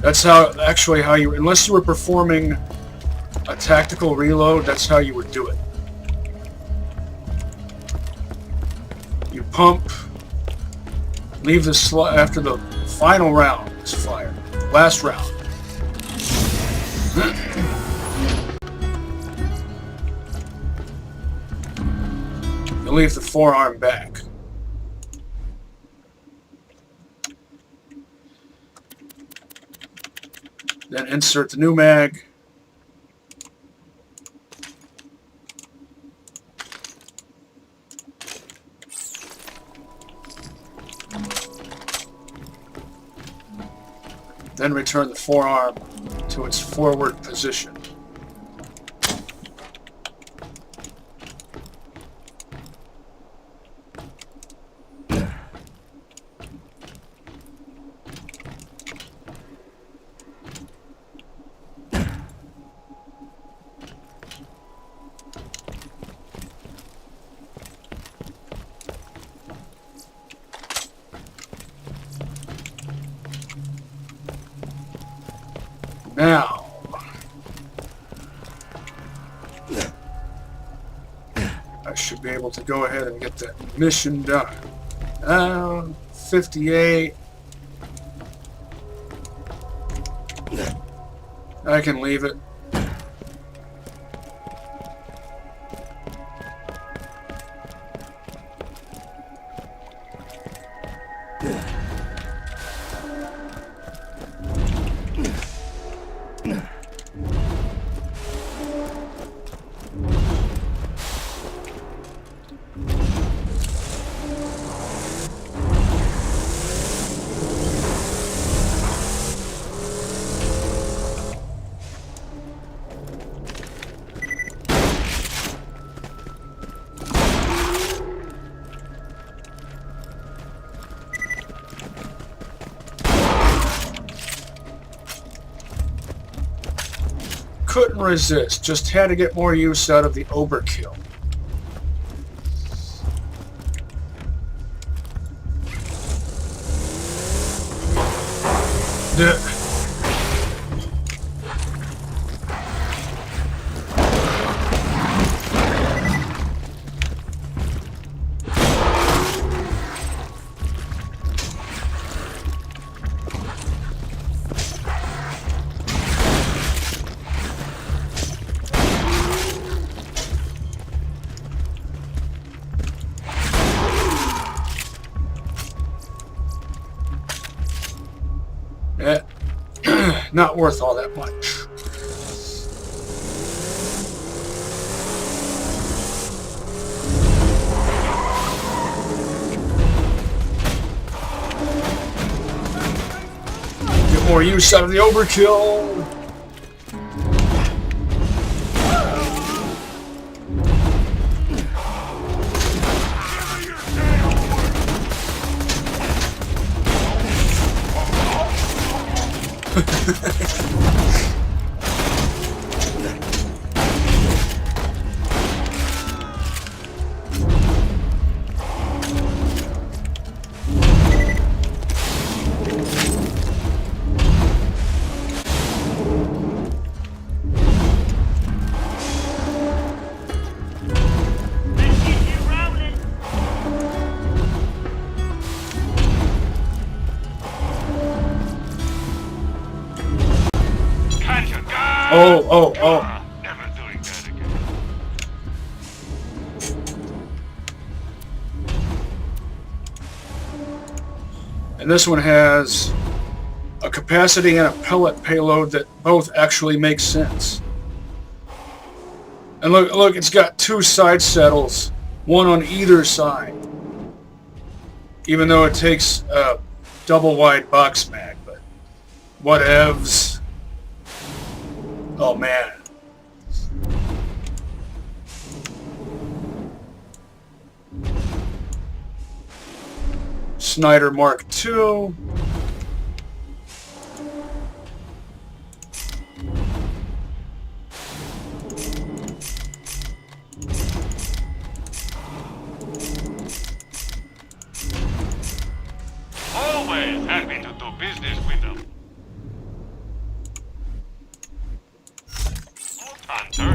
That's how you, unless you were performing a tactical reload, that's how you would do it. You pump. Leave the slot after the final round is fired. Last round. You leave the forearm back. Then insert the new mag. Then return the forearm to its forward position. Now, I should be able to go ahead and get that mission done. 58. I can leave it. Couldn't resist, just had to get more use out of the overkill. Not worth all that much. Get more use out of the overkill. Oh. Never doing that again. And this one has a capacity and a pellet payload that both actually make sense. And look, it's got two side saddles, one on either side. Even though it takes a double wide box mag, but whatevs. Oh man. Snyder Mark II. Always happy to do business with them. Hunter,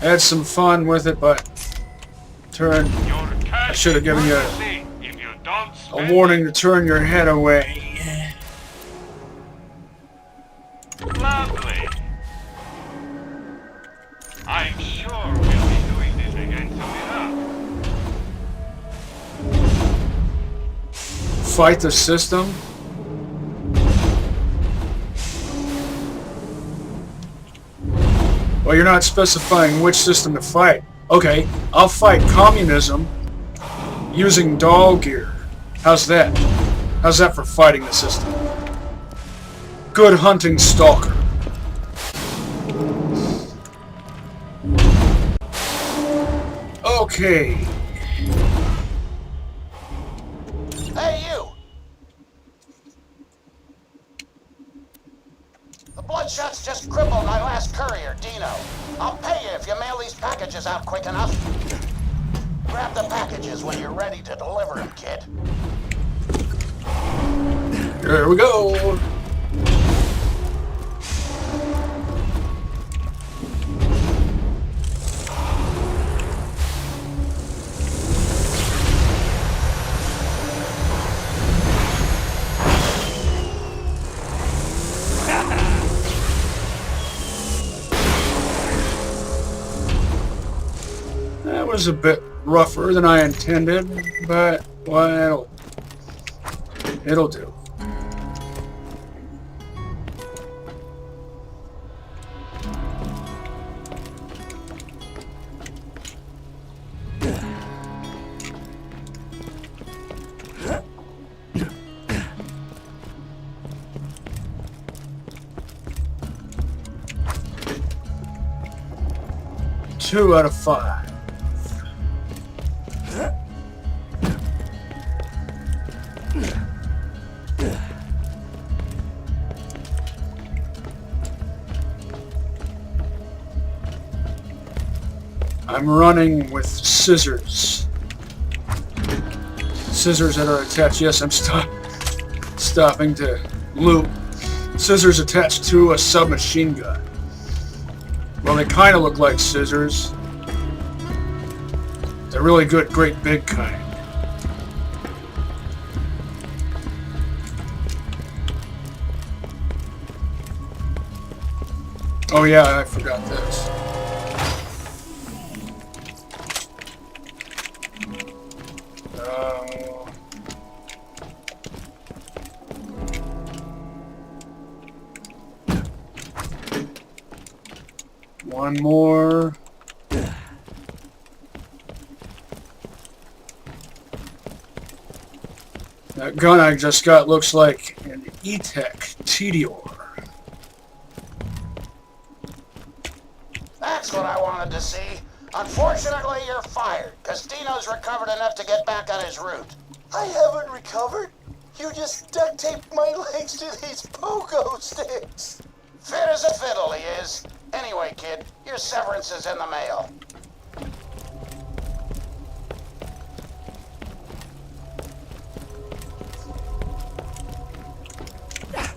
Had some fun with it, but turned your cat I should have given you See, if you don't a spend warning to turn your head away. Lovely. I'm sure we'll be doing this again soon enough. Fight the system? Well, you're not specifying which system to fight. Okay, I'll fight communism using doll gear. How's that? How's that for fighting the system? Good hunting, stalker. Okay. Hey, you! The Bloodshots just crippled my last courier, Dino. I'll pay you if you mail these packages out quick enough. Grab the packages when you're ready to deliver them, kid. Here we go. That was a bit rougher than I intended, but well, it'll do. Two out of 5. I'm running with scissors. Scissors that are attached. Yes, I'm stopping to loot. Scissors attached to a submachine gun. Well, they kind of look like scissors. They're really good, great big kind. Oh yeah, I forgot this. One more. That gun I just got looks like an E-Tech Tedior. That's what I wanted to see. Unfortunately, you're fired, because Dino's recovered enough to get back on his route. I haven't recovered. You just duct taped my legs to these pogo sticks. Fit as a fiddle, he is. Anyway, kid, your severance is in the mail.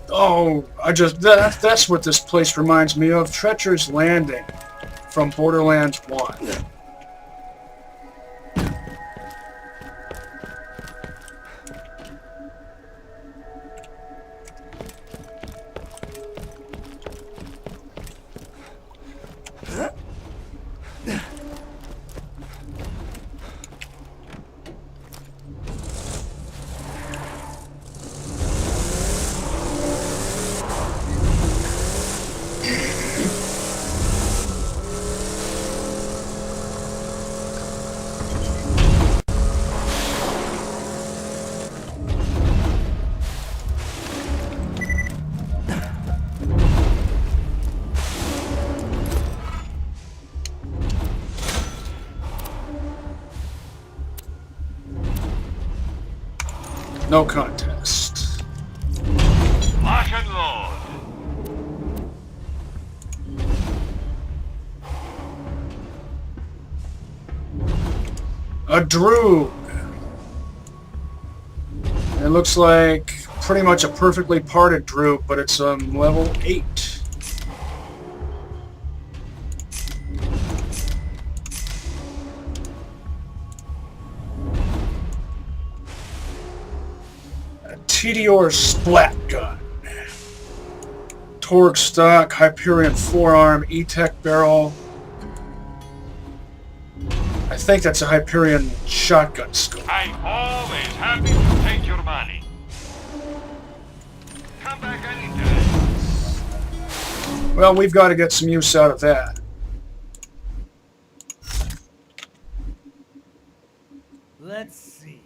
Oh, that's what this place reminds me of. Treacher's Landing from Borderlands 1. No contest. Lock and load. A Droog. It looks like pretty much a perfectly parted Droog, but it's level 8. Meteor Splat Gun. Torque stock, Hyperion forearm, E-Tech barrel. I think that's a Hyperion shotgun scope. I'm always happy to take your money. Come back anytime. Well, we've got to get some use out of that. Let's see.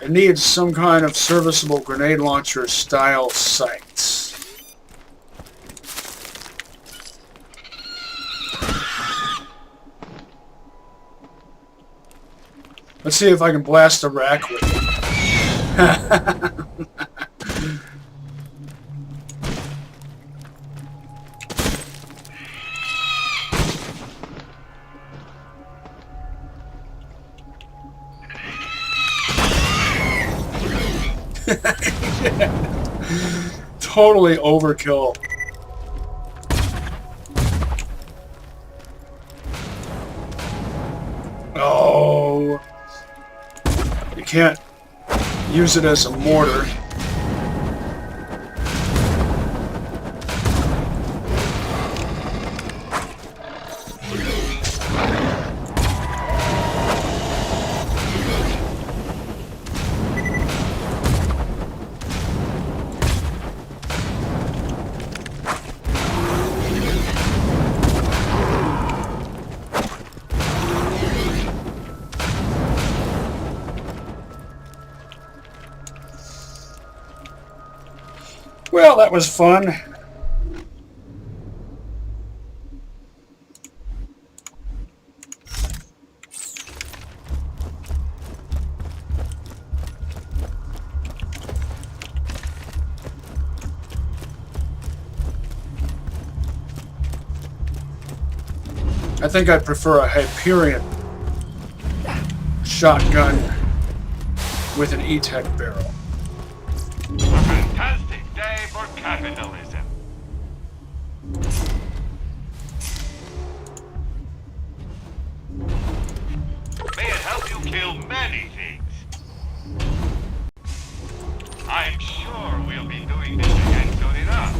It needs some kind of serviceable grenade launcher style sights. Let's see if I can blast a rack with it. Totally overkill. Oh, you can't use it as a mortar. Well, that was fun. I think I prefer a Hyperion shotgun with an E-Tech barrel. A fantastic day for capitalism. May it help you kill many things. I'm sure we'll be doing this again soon enough.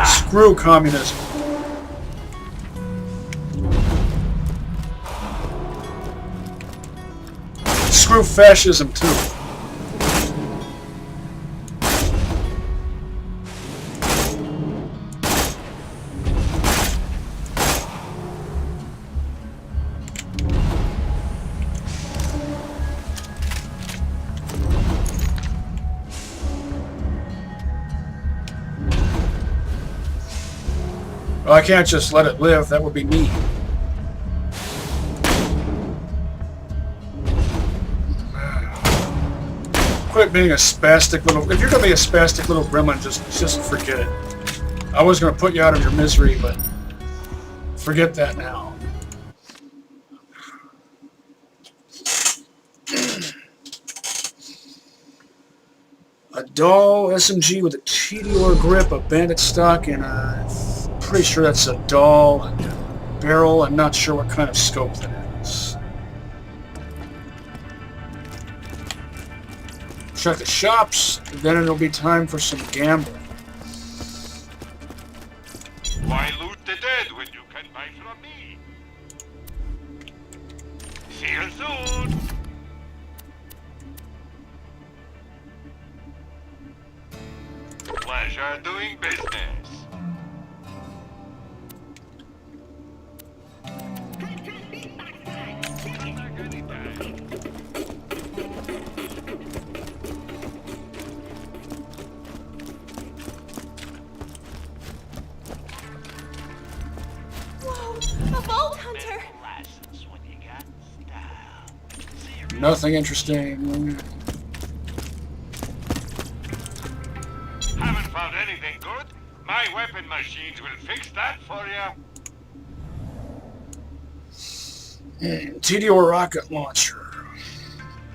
Screw communism. Screw fascism, too. Well, I can't just let it live. That would be mean. Quit being a spastic little... If you're going to be a spastic little gremlin, just forget it. I was going to put you out of your misery, but forget that now. A dull SMG with a Meteor grip, a bandit stock, and pretty sure that's a dull barrel. I'm not sure what kind of scope that is. Check the shops, then it'll be time for some gambling. Why loot the dead when you can buy from from me. See you soon. Pleasure doing business. A vault hunter! Nothing interesting. Haven't found anything good? My weapon machines will fix that for you. TDO rocket launcher.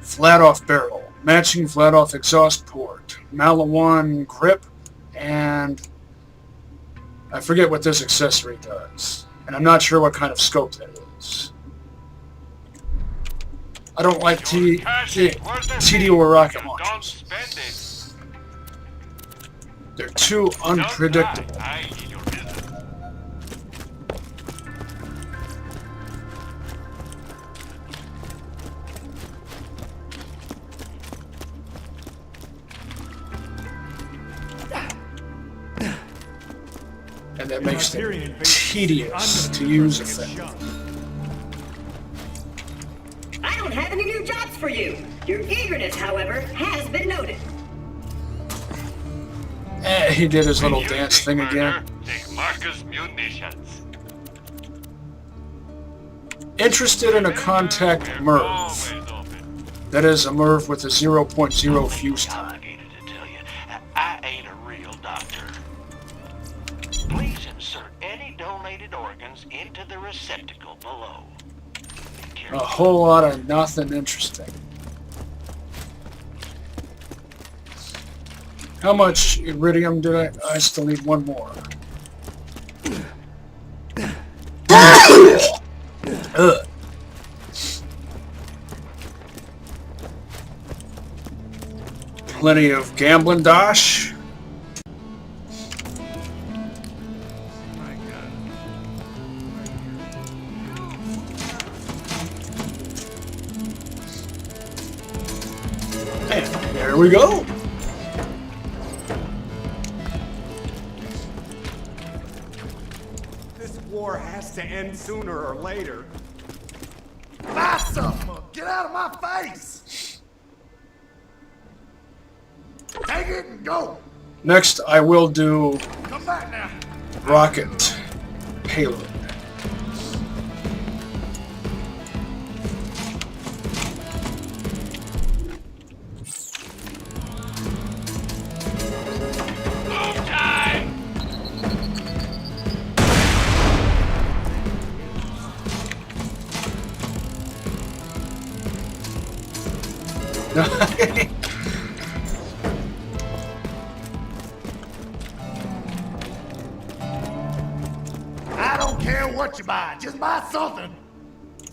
Flat off barrel. Matching flat off exhaust port. Malawan grip. And I forget what this accessory does. And I'm not sure what kind of scope that is. I don't like TDO rocket Don't launchers. spend it. They're too unpredictable. I need your business. And that makes them tedious to use effectively. I don't have any new jobs for you. Your eagerness, however, has been noted. He did his little When you dance take thing murder, again. Take Marcus munitions. Interested in a contact We're MIRV. always open. That is a MIRV with a 0.0 fuse time. Obligated to tell you, I ain't a real doctor. Please insert any donated organs into the receptacle below. Be A careful. whole lot of nothing interesting. How much iridium did I still need one more. Ugh. Plenty of gambling dosh. And there we go. This war has to end sooner or later. Buy something! Get out of my face! Take it and go! Next, I will do Come back now! rocket payload. Move time! I don't care what you buy, just buy something!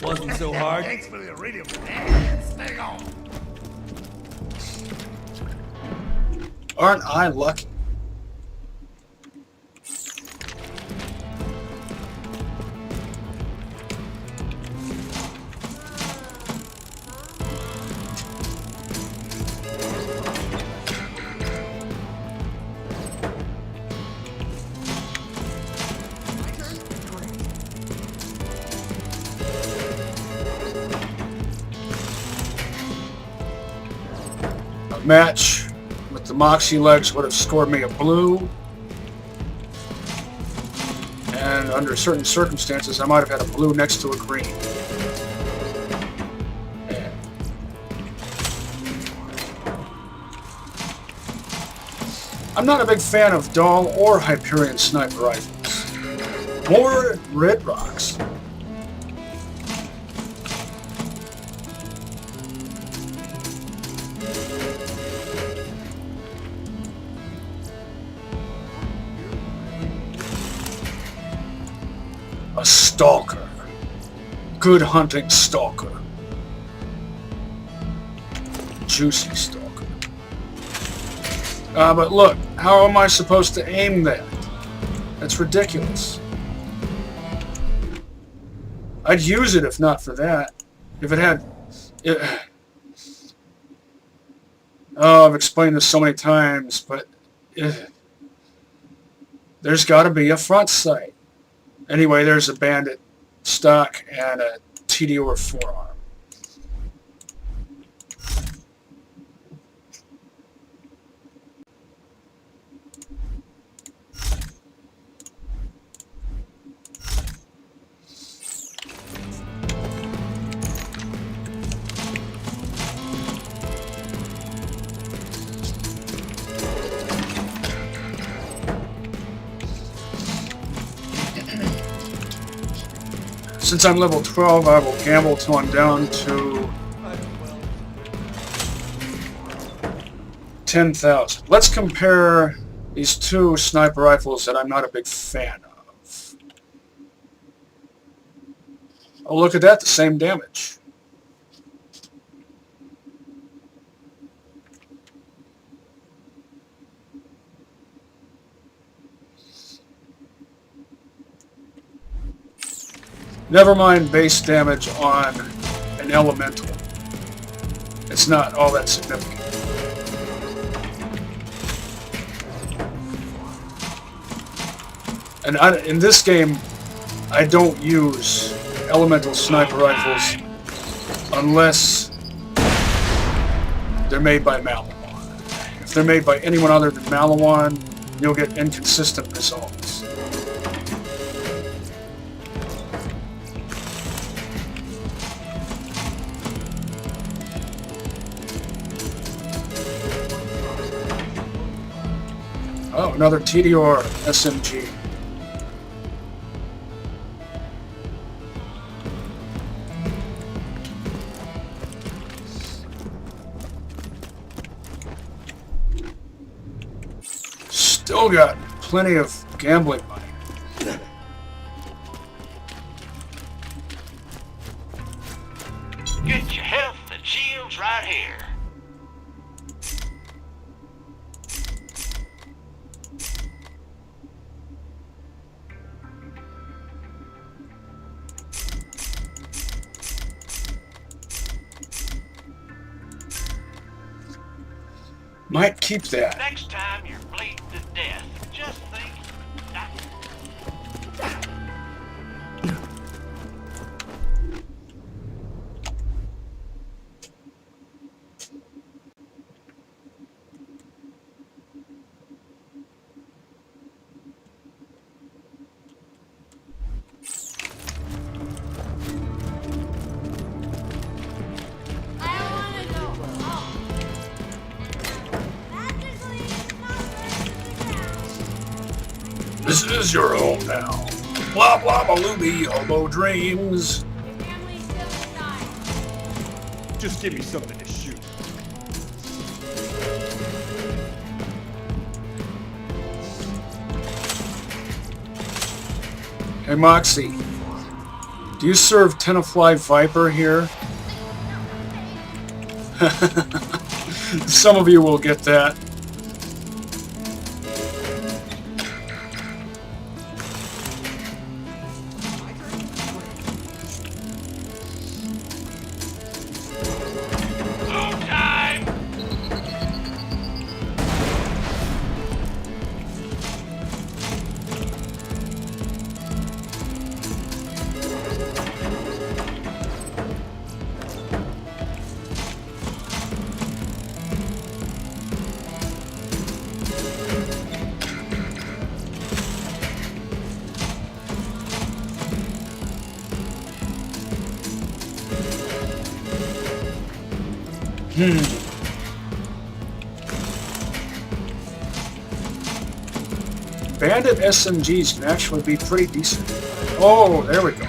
Wasn't so hard. Thanks for the iridium. And stay on. Aren't I lucky? A match with the Moxie legs would have scored me a blue. And under certain circumstances, I might have had a blue next to a green. Yeah. I'm not a big fan of Dahl or Hyperion sniper rifles. More Red Rocks. A stalker. Good hunting stalker. Juicy stalker. But look, how am I supposed to aim that? That's ridiculous. I'd use it if not for that. If it had... Oh, I've explained this so many times, but... there's got to be a front sight. Anyway, there's a bandit stock and a TDR forearm. Since I'm level 12, I will gamble till I'm down to 10,000. Let's compare these two sniper rifles that I'm not a big fan of. Oh, look at that, the same damage. Never mind base damage on an elemental. It's not all that significant. And in this game, I don't use elemental sniper rifles unless they're made by Malawan. If they're made by anyone other than Malawan, you'll get inconsistent results. Oh, another TDR SMG. Still got plenty of gambling money. Get your health and shields right here. Might keep that. Next time you're bleeding to death, just think. This is your home now. Blah blah balooby, elbow dreams. Just give me something to shoot. Hey Moxie, do you serve Tenafly Viper here? Some of you will get that. Bandit SMGs can actually be pretty decent. Oh, there we go.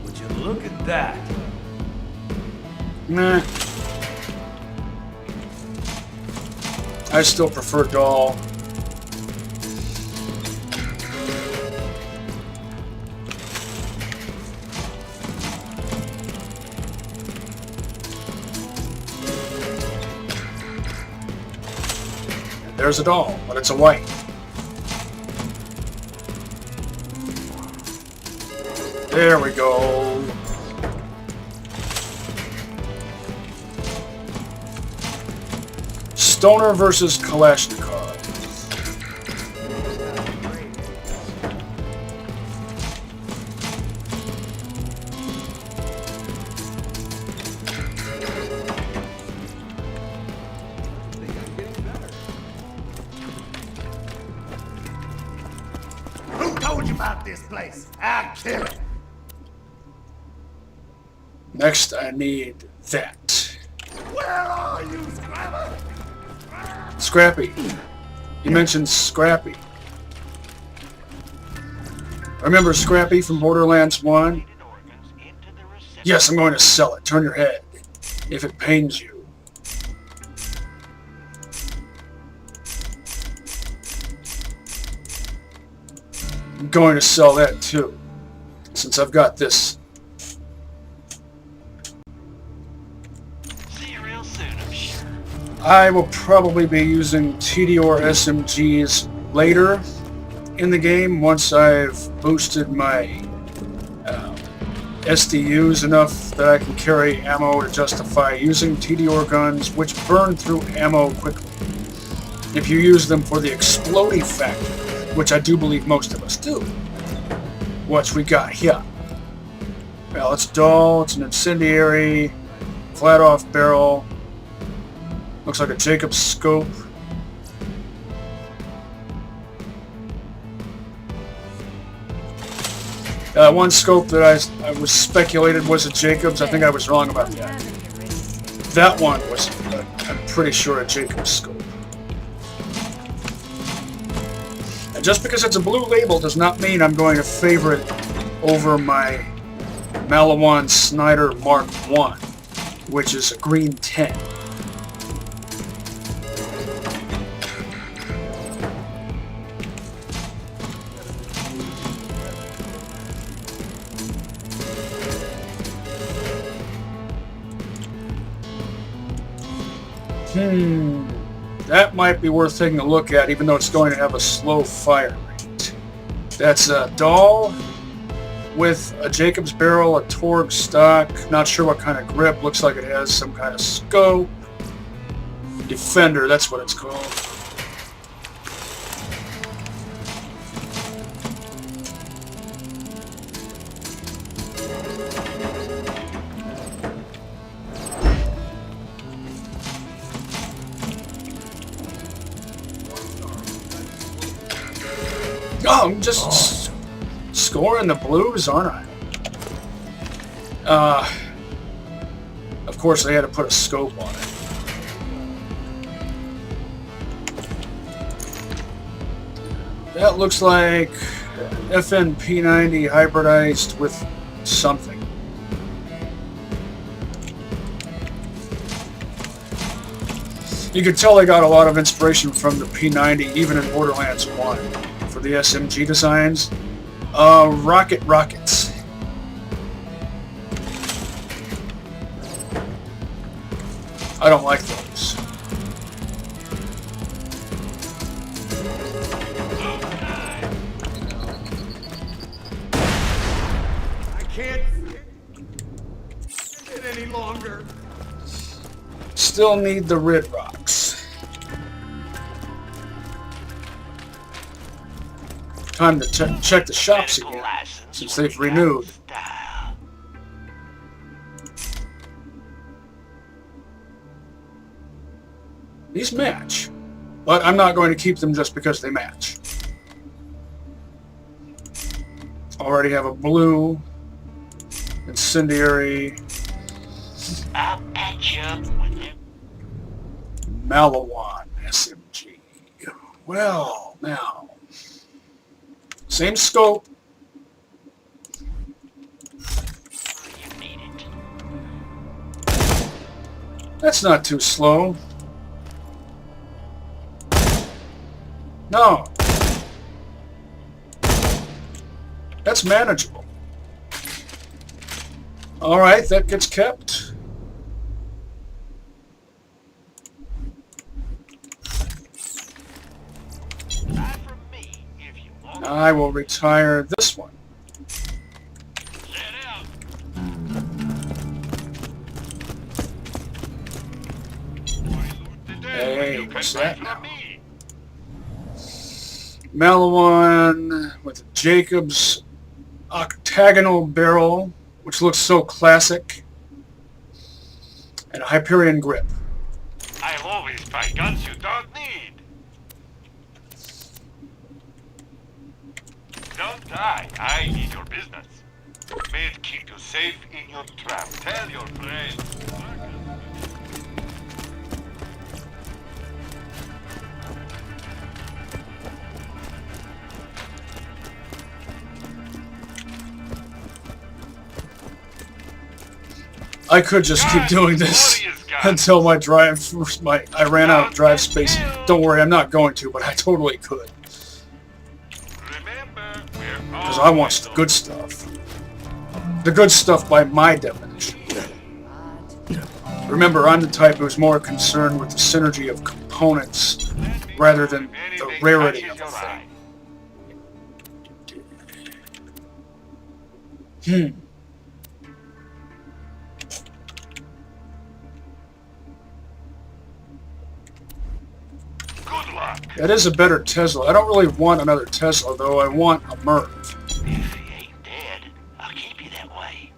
Would you look at that? Nah. I still prefer Doll. There's a doll, but it's a white. There we go. Stoner versus Kalashnikov. Who told you about this place? I'll kill it. Next, I need that. Where are you, Scrabble? Scrappy. You mentioned Scrappy. Remember Scrappy from Borderlands 1? Yes, I'm going to sell it. Turn your head. If it pains you. I'm going to sell that too. Since I've got this. See you real soon, I'm sure. I will probably be using TDR SMGs later in the game once I've boosted my SDUs enough that I can carry ammo to justify using TDR guns, which burn through ammo quickly. If you use them for the exploding factor, which I do believe most of us do. What we got here? Well, it's dull, it's an incendiary, flat off barrel. Looks like a Jacob's scope. One scope that I was speculated was a Jacobs. I think I was wrong about that. That one was, I'm pretty sure, a Jacobs scope. And just because it's a blue label does not mean I'm going to favor it over my Malawan Snyder Mark I, which is a green 10. That might be worth taking a look at, even though it's going to have a slow fire rate. That's a Dahl with a Jacobs barrel, a Torg stock, not sure what kind of grip, looks like it has some kind of scope. Defender, that's what it's called. Oh, I'm just scoring the blues, aren't I? Of course, they had to put a scope on it. That looks like FNP90 hybridized with something. You can tell they got a lot of inspiration from the P90, even in Borderlands 1. For the SMG designs. Rockets. I don't like those. I can't stand it any longer. Still need the red rocks. Time to check the shops again, since they've renewed. These match, but I'm not going to keep them just because they match. Already have a blue, incendiary, I'll patch you up with it. Malawan SMG. Well, now. Same scope. You need it. That's not too slow. No. That's manageable. Alright, that gets kept. I will retire this one. What's can buy that now? from me. Malawan with a Jacobs octagonal barrel, which looks so classic, and a Hyperion grip. I'll always buy guns you don't need. Don't die. I need your business. May it keep you safe in your trap. Tell your friends. I could just keep doing this until I ran out of drive space. Don't worry, I'm not going to, but I totally could. Because I want the good stuff. The good stuff by my definition. Remember, I'm the type who's more concerned with the synergy of components rather than the rarity of a thing. Good luck. That is a better Tesla. I don't really want another Tesla, though. I want a Merv. If he ain't dead, I'll keep you that way.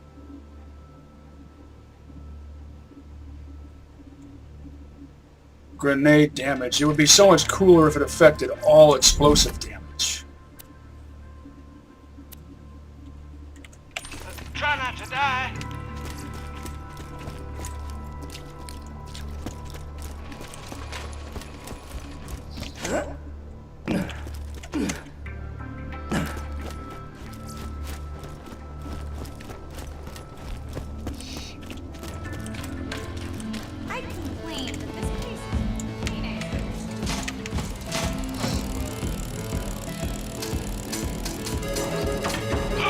Grenade damage. It would be so much cooler if it affected all explosive damage. Try not to die. I complained that this place is cleaning.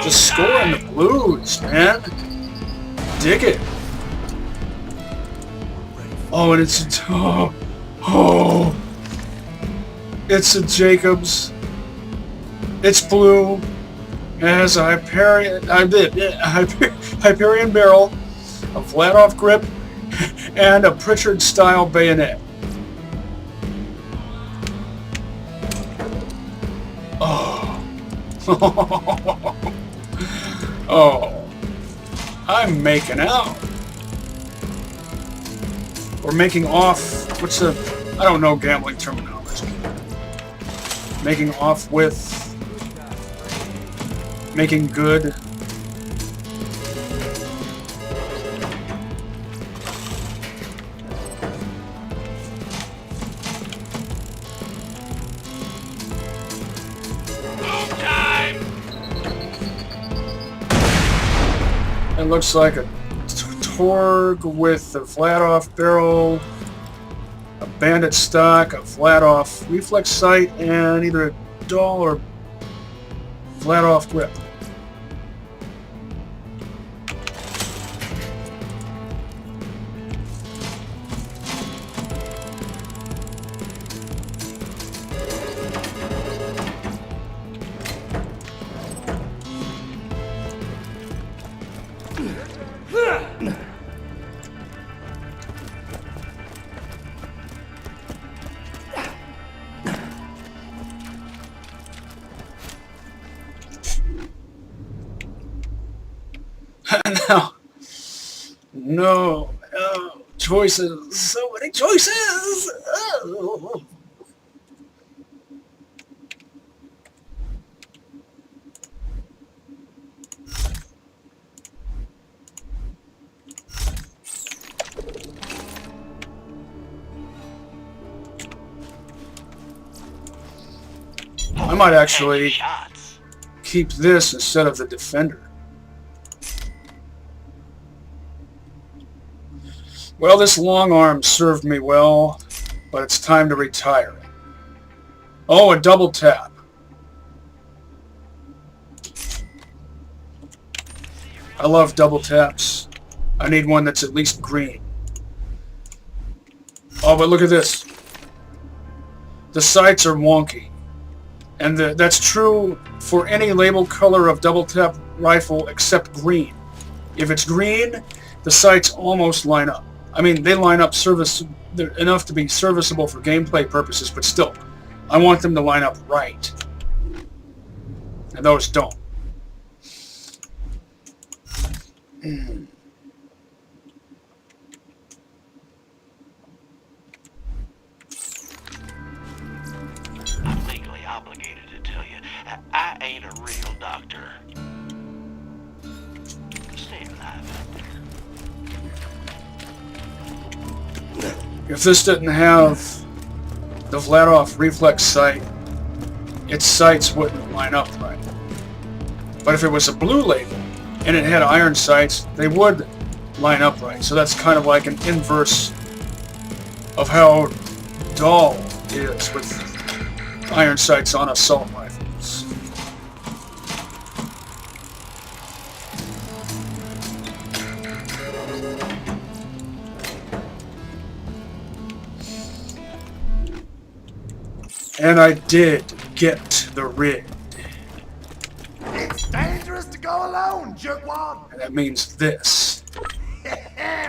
Just scoring the blues, man. Dig it. Oh, and it's it's a Jacobs. It's blue. It has a Hyperion barrel, a flat-off grip, and a Pritchard-style bayonet. Oh. Oh. I'm making out. Or making off. What's the... I don't know gambling terminology. Making off with... Making good. It looks like a Torg with a flat-off barrel, a Bandit stock, a flat-off reflex sight, and either a dull or flat-off grip. No, choices, so many choices. Oh. I might actually keep this instead of the Defender. Well, this long arm served me well, but it's time to retire it. Oh, a double tap. I love double taps. I need one that's at least green. Oh, but look at this. The sights are wonky. And that's true for any label color of double tap rifle except green. If it's green, the sights almost line up. I mean, they line up they're enough to be serviceable for gameplay purposes, but still, I want them to line up right. And those don't. I'm legally obligated to tell you, I ain't a real doctor. Stay alive out there. If this didn't have the Vladov reflex sight, its sights wouldn't line up right. But if it was a blue label and it had iron sights, they would line up right. So that's kind of like an inverse of how dull it is with iron sights on assault rifles. And I did get the rig. It's dangerous to go alone, jerkwad. And that means this.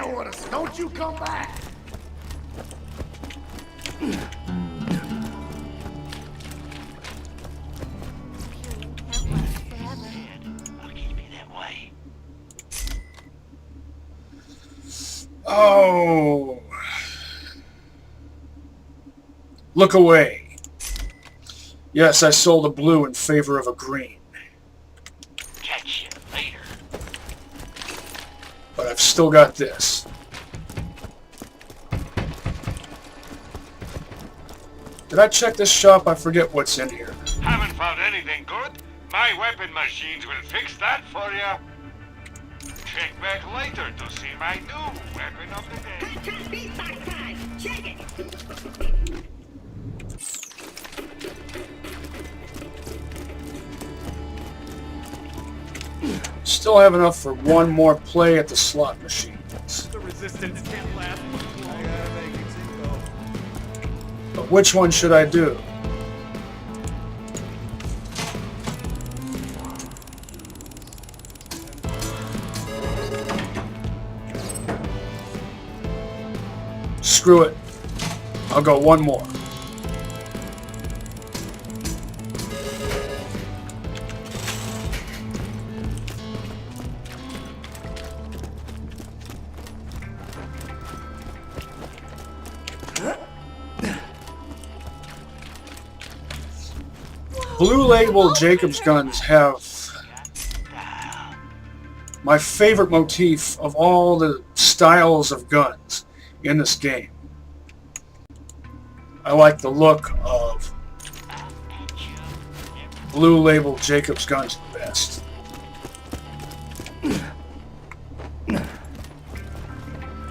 Otis, don't you come back. I'll keep you that way. Oh. Look away. Yes, I sold a blue in favor of a green. Catch you later. But I've still got this. Did I check this shop? I forget what's in here. Haven't found anything good? My weapon machines will fix that for you. Check back later to see my new weapon of the day. Hot beatbox time. Check it. Still have enough for one more play at the slot machines. The resistance can't last much longer. I gotta make it single. But which one should I do? Screw it. I'll go one more. Blue Label Jacobs guns have my favorite motif of all the styles of guns in this game. I like the look of Blue Label Jacobs guns the best.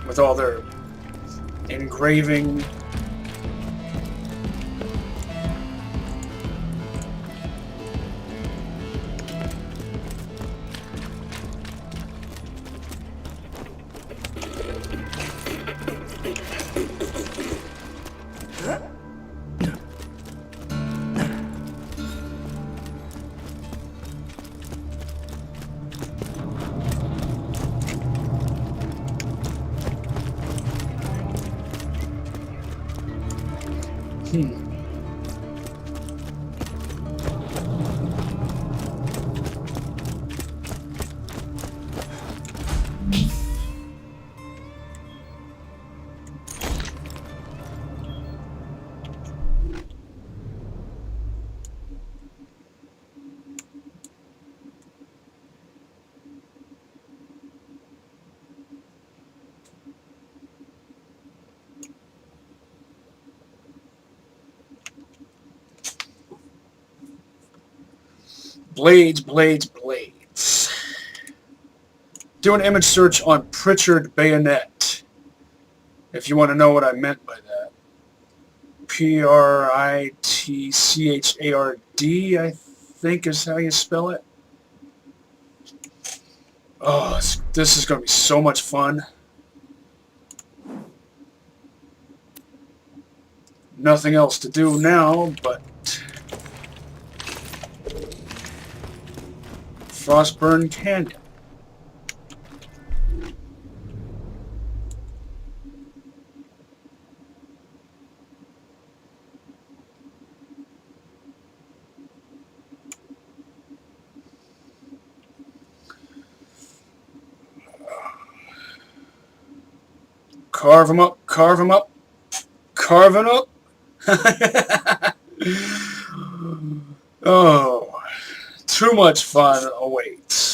With all their engraving. Blades, blades, blades. Do an image search on Pritchard Bayonet, if you want to know what I meant by that. Pritchard, I think is how you spell it. Oh, this is going to be so much fun. Nothing else to do now, but Frostburn Canyon. Carve them up, carve them up, carving up. Oh, too much fun awaits.